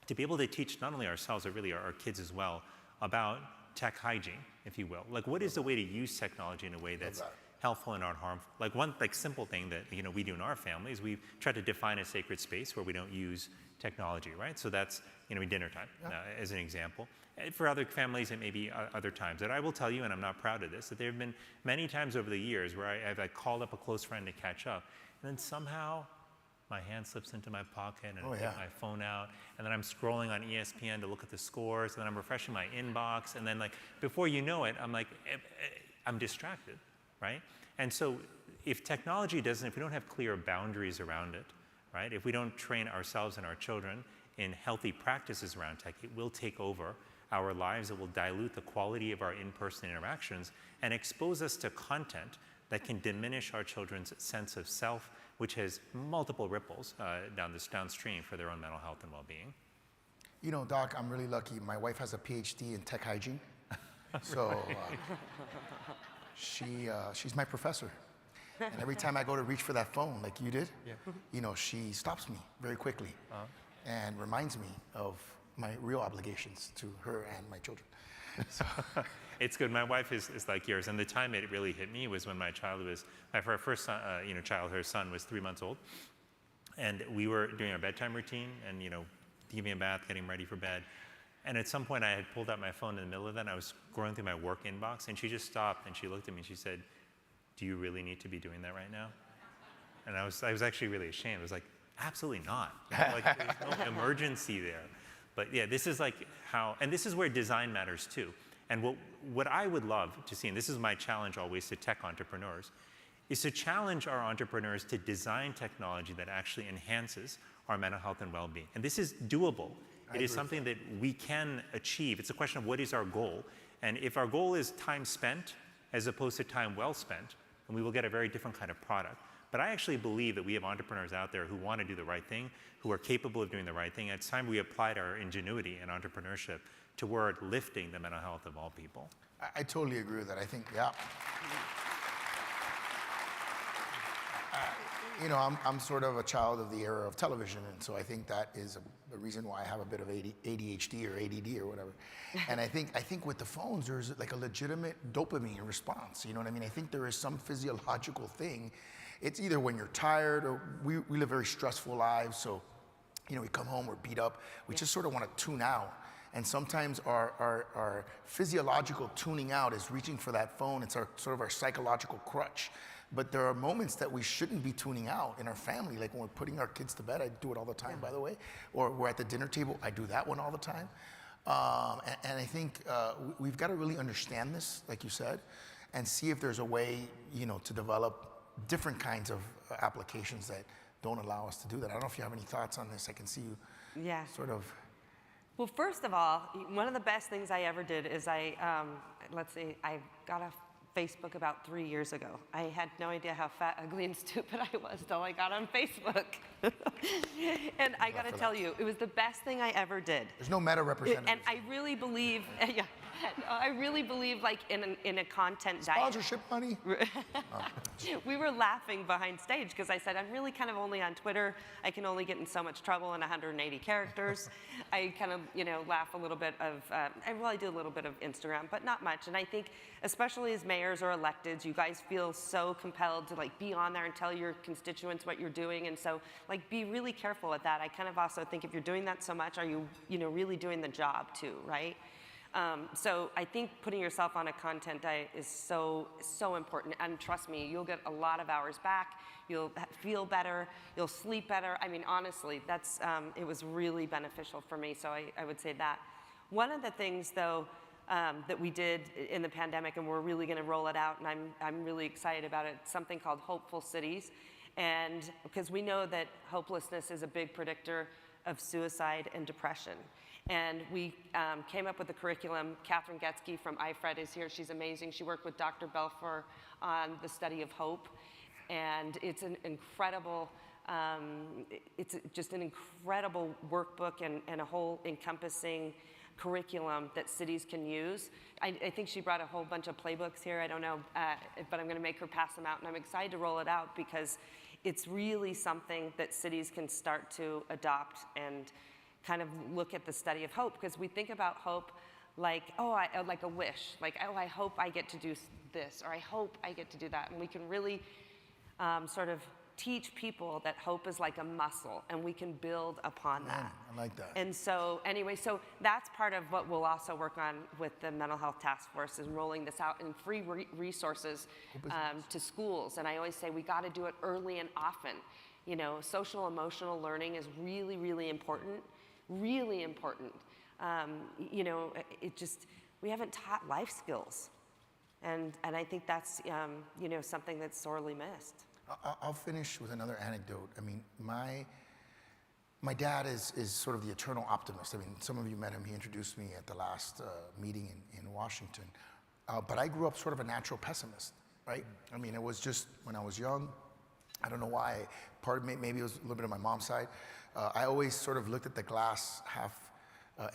to be able to teach not only ourselves, but really our kids as well, about tech hygiene, if you will. Like, what is the way to use technology in a way that's helpful and not harmful? Like, one simple thing that we do in our family is we try to define a sacred space where we don't use technology, right? So that's dinner time, as an example. For other families, it may be other times. And I will tell you, and I'm not proud of this, that there have been many times over the years where I've called up a close friend to catch up, and then somehow my hand slips into my pocket and I Oh, take yeah. my phone out, and then I'm scrolling on ESPN to look at the scores, and then I'm refreshing my inbox, and then like before you know it, I'm like, I'm distracted, right? And so if technology doesn't, if we don't have clear boundaries around it, right? If we don't train ourselves and our children in healthy practices around tech, it will take over our lives. It will dilute the quality of our in-person interactions and expose us to content that can diminish our children's sense of self, which has multiple ripples downstream for their own mental health and well-being. You know, Doc, I'm really lucky. My wife has a PhD in tech hygiene. So she's my professor. And every time I go to reach for that phone, like you did, you know, she stops me very quickly and reminds me of my real obligations to her and my children. So. It's good. My wife is like yours, and the time it really hit me was when my first son, child, her son was 3 months old, and we were doing our bedtime routine, and giving him a bath, getting him ready for bed, and at some point I had pulled out my phone in the middle of that, and I was scrolling through my work inbox, and she just stopped and she looked at me and she said, "Do you really need to be doing that right now?" And I was actually really ashamed. I was like, "Absolutely not. Like, there's no emergency there." But yeah, this is like how, and this is where design matters too. And what I would love to see, and this is my challenge always to tech entrepreneurs, is to challenge our entrepreneurs to design technology that actually enhances our mental health and well-being. And this is doable. It is something that we can achieve. It's a question of what is our goal. And if our goal is time spent as opposed to time well spent, then we will get a very different kind of product. But I actually believe that we have entrepreneurs out there who want to do the right thing, who are capable of doing the right thing. It's time we applied our ingenuity and entrepreneurship toward lifting the mental health of all people. I totally agree with that. I think, yeah. I'm sort of a child of the era of television, and so I think that is the reason why I have a bit of ADHD or ADD or whatever. And I think with the phones, there's like a legitimate dopamine response. You know what I mean? I think there is some physiological thing. It's either when you're tired or we live very stressful lives, so we come home, we're beat up, we just sort of want to tune out. And sometimes our physiological tuning out is reaching for that phone. It's sort of our psychological crutch. But there are moments that we shouldn't be tuning out in our family, like when we're putting our kids to bed. I do it all the time, by the way. Or we're at the dinner table. I do that one all the time. And I think we've got to really understand this, like you said, and see if there's a way, to develop different kinds of applications that don't allow us to do that. I don't know if you have any thoughts on this. I can see you sort of. Well, first of all, one of the best things I ever did is I got a Facebook about 3 years ago. I had no idea how fat, ugly, and stupid I was till I got on Facebook. And I got to tell you, it was the best thing I ever did. There's no meta representatives. And I really believe, I really believe like in a content diet. Sponsorship money? We were laughing behind stage because I said, I'm really kind of only on Twitter. I can only get in so much trouble in 180 characters. I kind of, laugh a little bit of, I do a little bit of Instagram, but not much. And I think, especially as mayors or electeds, you guys feel so compelled to like be on there and tell your constituents what you're doing. And so like be really careful with that. I kind of also think if you're doing that so much, are you, really doing the job too, right? So I think putting yourself on a content diet is so important. And trust me, you'll get a lot of hours back. You'll feel better. You'll sleep better. I mean, honestly, that's it was really beneficial for me. So I would say that. One of the things, though, that we did in the pandemic, and we're really going to roll it out, and I'm really excited about it. Something called Hopeful Cities, and because we know that hopelessness is a big predictor of suicide and depression. And we came up with a curriculum. Catherine Getzky from IFRED is here. She's amazing. She worked with Dr. Belfour on the study of hope. And it's an incredible, it's just an incredible workbook and a whole encompassing curriculum that cities can use. I think she brought a whole bunch of playbooks here. I don't know, but I'm going to make her pass them out. And I'm excited to roll it out because it's really something that cities can start to adopt and kind of look at the study of hope, because we think about hope like, like a wish, like, I hope I get to do this, or I hope I get to do that. And we can really sort of teach people that hope is like a muscle and we can build upon that. I like that. And so anyway, so that's part of what we'll also work on with the Mental Health Task Force, is rolling this out in free resources to schools. And I always say we got to do it early and often. You know, social emotional learning is really, really important, really important. You know, we haven't taught life skills. And I think that's, you know, something that's sorely missed. I'll finish with another anecdote. I mean, my dad is sort of the eternal optimist. I mean, some of you met him. He introduced me at the last meeting in Washington. But I grew up sort of a natural pessimist, right? I mean, it was just when I was young, I don't know why. Part of maybe it was a little bit of my mom's side. I always sort of looked at the glass half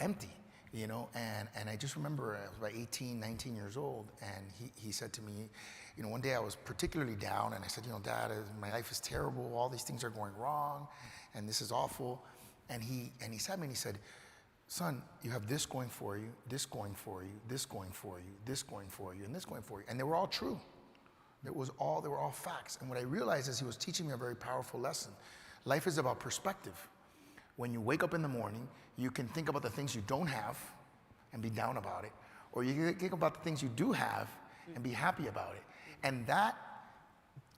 empty, you know, and I just remember I was about 18, 19 years old, and he said to me, you know, one day I was particularly down, and I said, you know, Dad, my life is terrible, all these things are going wrong, and this is awful. And he sat me and he said, son, you have this going for you, this going for you, this going for you, this going for you, and this going for you. And they were all true. They were all facts. And what I realized is he was teaching me a very powerful lesson. Life is about perspective. When you wake up in the morning, you can think about the things you don't have and be down about it, or you can think about the things you do have and be happy about it. And that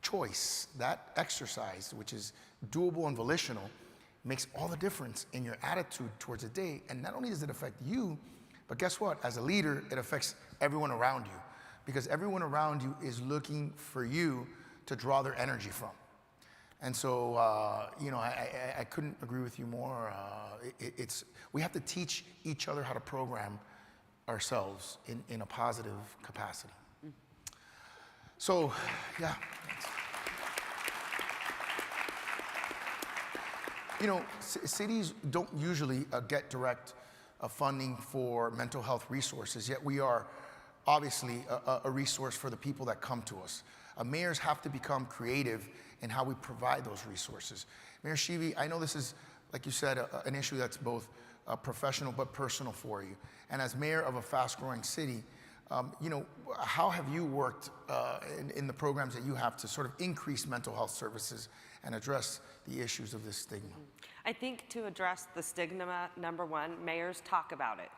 choice, that exercise, which is doable and volitional, makes all the difference in your attitude towards the day. And not only does it affect you, but guess what? As a leader, it affects everyone around you, because everyone around you is looking for you to draw their energy from. And so, you know, I couldn't agree with you more. We have to teach each other how to program ourselves in a positive capacity. So, yeah. Thanks. You know, cities don't usually get direct funding for mental health resources, yet we are obviously a resource for the people that come to us. Mayors have to become creative in how we provide those resources. Mayor Shivi, I know this is, like you said, an issue that's both professional but personal for you. And as mayor of a fast-growing city, you know, how have you worked in the programs that you have to sort of increase mental health services and address the issues of this stigma? I think to address the stigma, number one, mayors talk about it.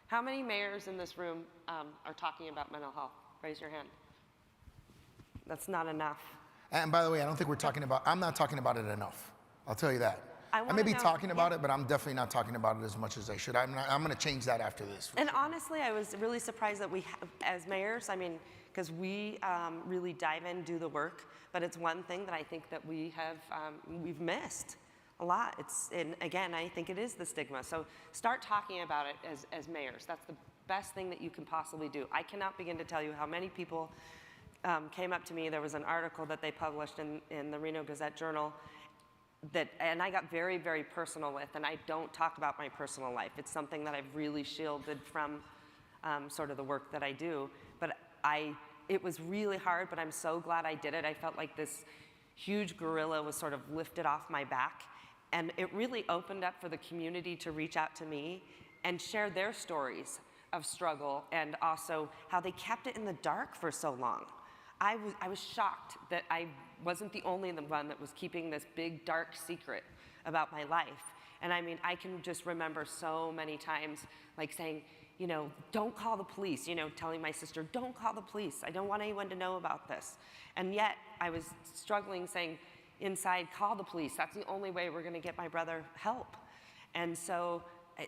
How many mayors in this room are talking about mental health? Raise your hand. That's not enough. And by the way, I don't think I'm not talking about it enough. I'll tell you that. I may be talking about it, but I'm definitely not talking about it as much as I should. I'm going to change that after this. And honestly, I was really surprised that we have, as mayors, I mean, because we really dive in, do the work, but it's one thing that I think that we've missed a lot. And again, I think it is the stigma. So start talking about it as mayors. That's the best thing that you can possibly do. I cannot begin to tell you how many people came up to me. There was an article that they published in the Reno Gazette-Journal and I got very, very personal with, and I don't talk about my personal life. It's something that I've really shielded from sort of the work that I do. But it was really hard, but I'm so glad I did it. I felt like this huge gorilla was sort of lifted off my back, and it really opened up for the community to reach out to me and share their stories of struggle, and also how they kept it in the dark for so long. I was shocked that I wasn't the only one that was keeping this big dark secret about my life. And I mean, I can just remember so many times like saying, you know, don't call the police, you know, telling my sister, don't call the police. I don't want anyone to know about this. And yet I was struggling saying inside, call the police. That's the only way we're going to get my brother help. And so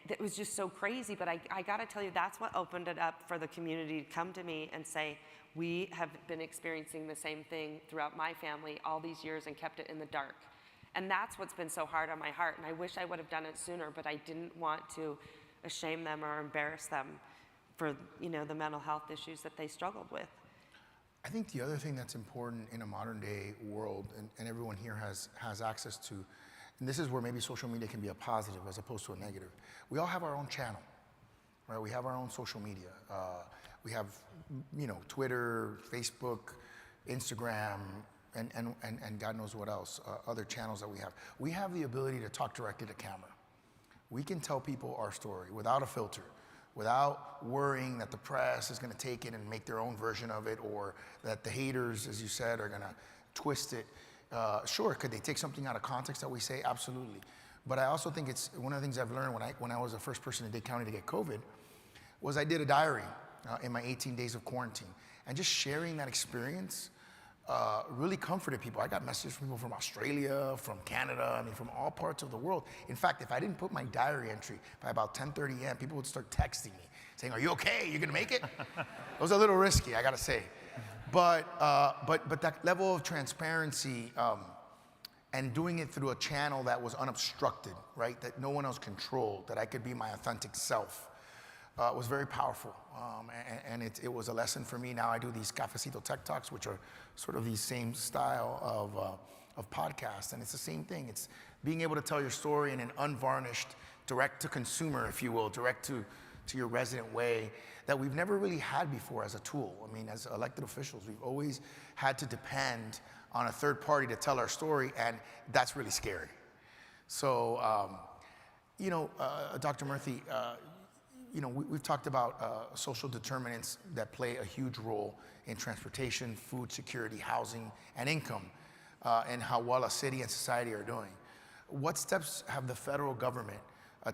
it was just so crazy, but I got to tell you, that's what opened it up for the community to come to me and say, we have been experiencing the same thing throughout my family all these years and kept it in the dark. And that's what's been so hard on my heart. And I wish I would have done it sooner, but I didn't want to shame them or embarrass them for, you know, the mental health issues that they struggled with. I think the other thing that's important in a modern day world, and everyone here has access to, and this is where maybe social media can be a positive as opposed to a negative. We all have our own channel, right? We have our own social media. We have, you know, Twitter, Facebook, Instagram, and God knows what else, other channels that we have. We have the ability to talk directly to camera. We can tell people our story without a filter, without worrying that the press is going to take it and make their own version of it, or that the haters, as you said, are going to twist it. Sure, could they take something out of context that we say? Absolutely. But I also think it's one of the things I've learned when I was the first person in Dade County to get COVID, was I did a diary in my 18 days of quarantine. And just sharing that experience really comforted people. I got messages from people from Australia, from Canada, I mean, from all parts of the world. In fact, if I didn't put my diary entry by about 10:30 a.m., people would start texting me saying, "Are you okay? You gonna make it?" It was a little risky, I gotta say. But that level of transparency and doing it through a channel that was unobstructed, right? That no one else controlled, that I could be my authentic self, was very powerful. And it was a lesson for me. Now I do these Cafecito Tech Talks, which are sort of the same style of podcasts. And it's the same thing. It's being able to tell your story in an unvarnished, direct to consumer, if you will, direct to your resident way that we've never really had before as a tool. I mean, as elected officials, we've always had to depend on a third party to tell our story, and that's really scary. So, Dr. Murthy, we've talked about social determinants that play a huge role in transportation, food security, housing, and income, and how well a city and society are doing. What steps have the federal government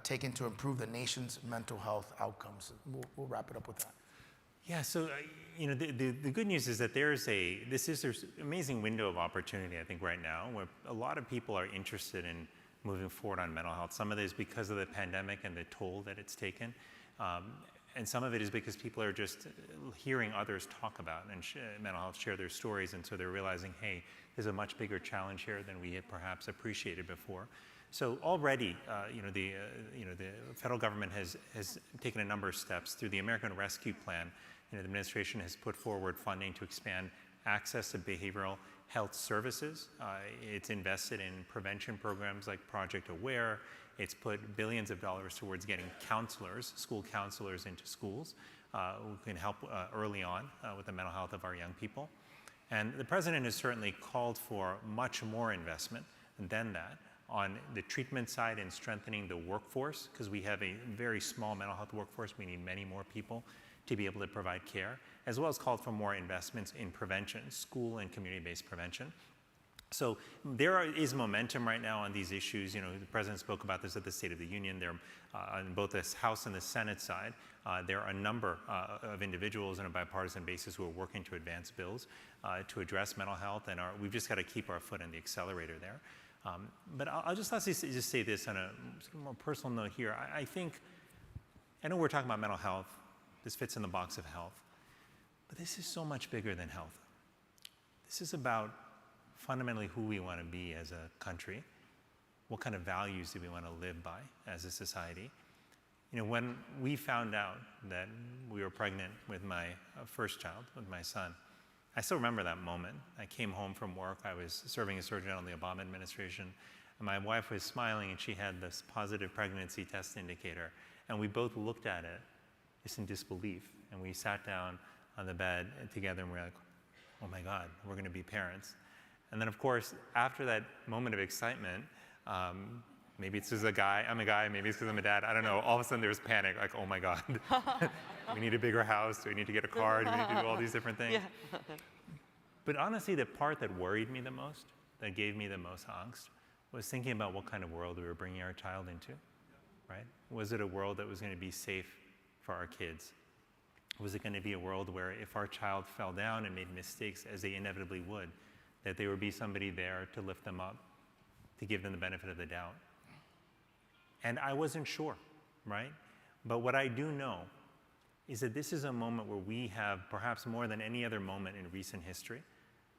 taken to improve the nation's mental health outcomes? We'll wrap it up with that. Yeah, so the good news is that there's an amazing window of opportunity, I think, right now, where a lot of people are interested in moving forward on mental health. Some of it is because of the pandemic and the toll that it's taken. And some of it is because people are just hearing others talk about and mental health, share their stories, and so they're realizing, hey, there's a much bigger challenge here than we had perhaps appreciated before. So already, the federal government has taken a number of steps through the American Rescue Plan. The administration has put forward funding to expand access to behavioral health services. It's invested in prevention programs like Project Aware. It's put billions of dollars towards getting counselors, school counselors into schools who can help early on with the mental health of our young people. And the president has certainly called for much more investment than that on the treatment side and strengthening the workforce, because we have a very small mental health workforce. We need many more people to be able to provide care, as well as called for more investments in prevention, school and community-based prevention. So there is momentum right now on these issues. The president spoke about this at the State of the Union. There, on both the House and the Senate side, there are a number of individuals on a bipartisan basis who are working to advance bills to address mental health, and we've just got to keep our foot on the accelerator there. But I'll just lastly just say this on a sort of more personal note here. I know we're talking about mental health. This fits in the box of health. But this is so much bigger than health. This is about fundamentally who we want to be as a country. What kind of values do we want to live by as a society? When we found out that we were pregnant with my first child, with my son, I still remember that moment. I came home from work. I was serving as Surgeon General in the Obama administration. And my wife was smiling, and she had this positive pregnancy test indicator. And we both looked at it just in disbelief. And we sat down on the bed together, and we were like, oh my God, we're going to be parents. And then, of course, after that moment of excitement, maybe it's because I'm a guy, maybe it's because I'm a dad, I don't know. All of a sudden, there's panic, like, oh my God. We need a bigger house. Do we need to get a car? Do we need to do all these different things? Yeah. But honestly, the part that worried me the most, that gave me the most angst, was thinking about what kind of world we were bringing our child into, right? Was it a world that was going to be safe for our kids? Was it going to be a world where if our child fell down and made mistakes, as they inevitably would, that there would be somebody there to lift them up, to give them the benefit of the doubt? And I wasn't sure, right? But what I do know is that this is a moment where we have, perhaps more than any other moment in recent history,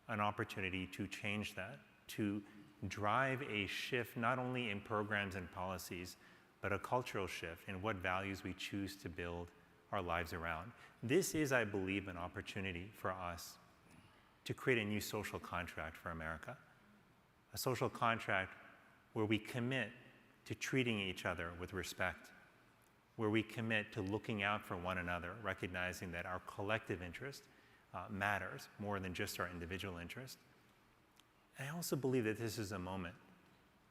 an opportunity to change that, to drive a shift not only in programs and policies, but a cultural shift in what values we choose to build our lives around. This is, I believe, an opportunity for us to create a new social contract for America, a social contract where we commit to treating each other with respect, where we commit to looking out for one another, recognizing that our collective interest matters more than just our individual interest. And I also believe that this is a moment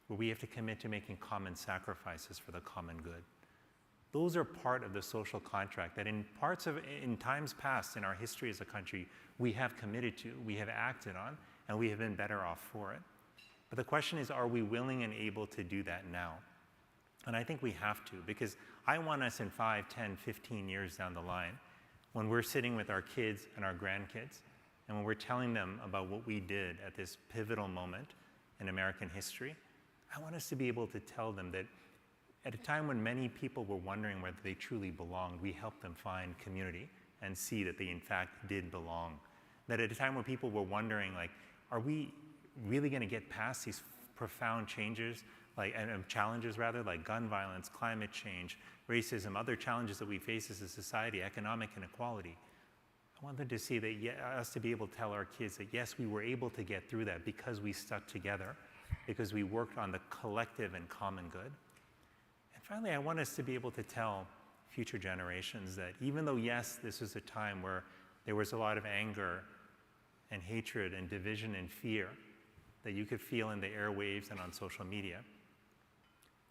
where we have to commit to making common sacrifices for the common good. Those are part of the social contract that in times past in our history as a country, we have committed to, we have acted on, and we have been better off for it. But the question is, are we willing and able to do that now? And I think we have to, because I want us in 5, 10, 15 years down the line, when we're sitting with our kids and our grandkids, and when we're telling them about what we did at this pivotal moment in American history, I want us to be able to tell them that at a time when many people were wondering whether they truly belonged, we helped them find community and see that they in fact did belong. That at a time when people were wondering, like, are we really going to get past these profound changes, and challenges rather, like gun violence, climate change, racism, other challenges that we face as a society, economic inequality? I want them to see that, us to be able to tell our kids that yes, we were able to get through that because we stuck together, because we worked on the collective and common good. And finally, I want us to be able to tell future generations that even though, yes, this was a time where there was a lot of anger and hatred and division and fear that you could feel in the airwaves and on social media,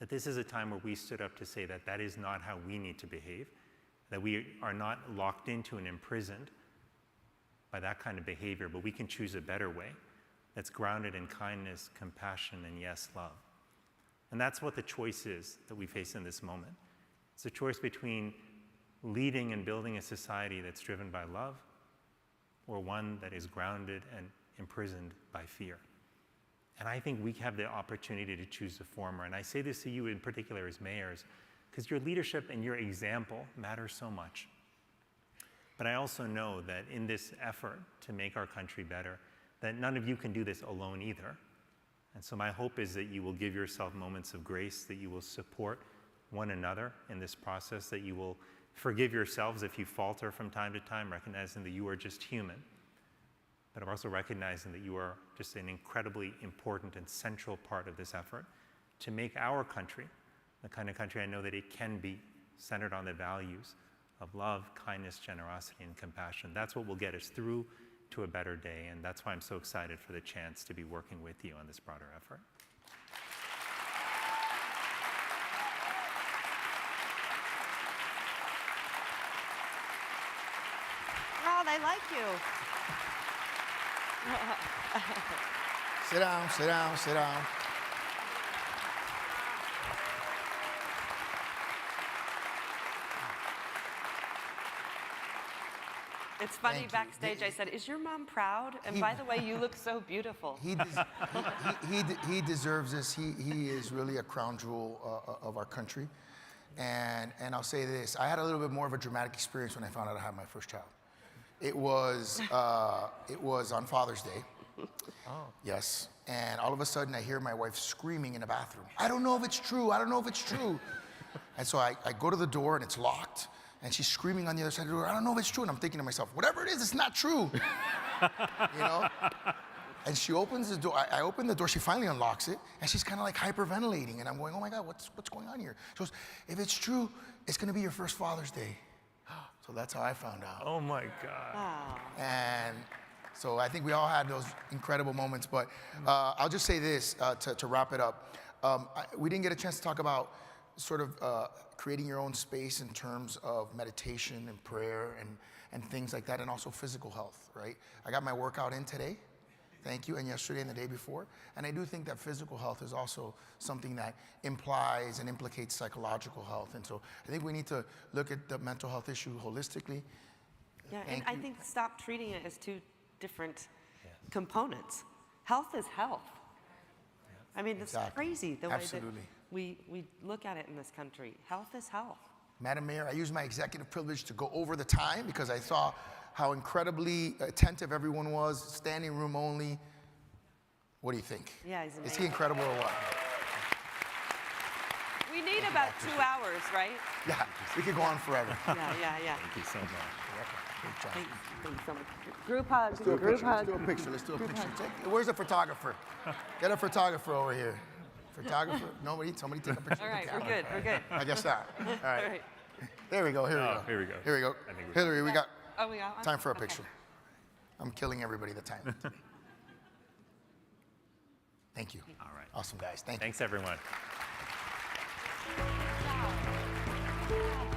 that this is a time where we stood up to say that that is not how we need to behave, that we are not locked into and imprisoned by that kind of behavior, but we can choose a better way that's grounded in kindness, compassion, and yes, love. And that's what the choice is that we face in this moment. It's a choice between leading and building a society that's driven by love, or one that is grounded and imprisoned by fear. And I think we have the opportunity to choose the former. And I say this to you in particular as mayors, because your leadership and your example matters so much. But I also know that in this effort to make our country better, that none of you can do this alone either. And so my hope is that you will give yourself moments of grace, that you will support one another in this process, that you will forgive yourselves if you falter from time to time, recognizing that you are just human, but also recognizing that you are just an incredibly important and central part of this effort to make our country the kind of country I know that it can be, centered on the values of love, kindness, generosity, and compassion. That's what will get us through to a better day, and that's why I'm so excited for the chance to be working with you on this broader effort. Oh, they like you. Sit down, sit down, sit down. It's funny, Thank you. backstage I said, is your mom proud? And by the way, you look so beautiful. He deserves this. He is really a crown jewel of our country. And I'll say this, I had a little bit more of a dramatic experience when I found out I had my first child. It was on Father's Day. Oh. Yes. And all of a sudden I hear my wife screaming in the bathroom. I don't know if it's true. I don't know if it's true. And so I go to the door and it's locked. And she's screaming on the other side of the door, I don't know if it's true. And I'm thinking to myself, whatever it is, it's not true. You know? And she opens the door. I open the door. She finally unlocks it. And she's kind of like hyperventilating. And I'm going, oh my God, what's going on here? She goes, if it's true, it's going to be your first Father's Day. So that's how I found out. Oh my God. And so I think we all had those incredible moments. But I'll just say this to wrap it up. We didn't get a chance to talk about sort of creating your own space in terms of meditation and prayer and things like that, and also physical health, right? I got my workout in today, thank you, and yesterday and the day before. And I do think that physical health is also something that implies and implicates psychological health. And so I think we need to look at the mental health issue holistically. Yeah, and I think stop treating it as two different components. Health is health. I mean, it's crazy the way that we look at it in this country. Health is health. Madam Mayor, I used my executive privilege to go over the time because I saw how incredibly attentive everyone was, standing room only. What do you think? Yeah, he's amazing. Is he incredible or what? We need about 2 hours, right? Yeah, we could go on forever. Yeah. Thank you so much. Great job. Thanks so much. Group hug. Let's do a picture. Let's do a picture. Where's the photographer? Get a photographer over here. Photographer? Nobody? Somebody take a picture. All right, we're good. I guess not. All right. All right. There we go. Here we go. I think Hillary, we got we got one? time for a Okay. picture. I'm killing everybody the time. Thank you. All right. Awesome, guys. Thank you. Thanks, everyone. Good job.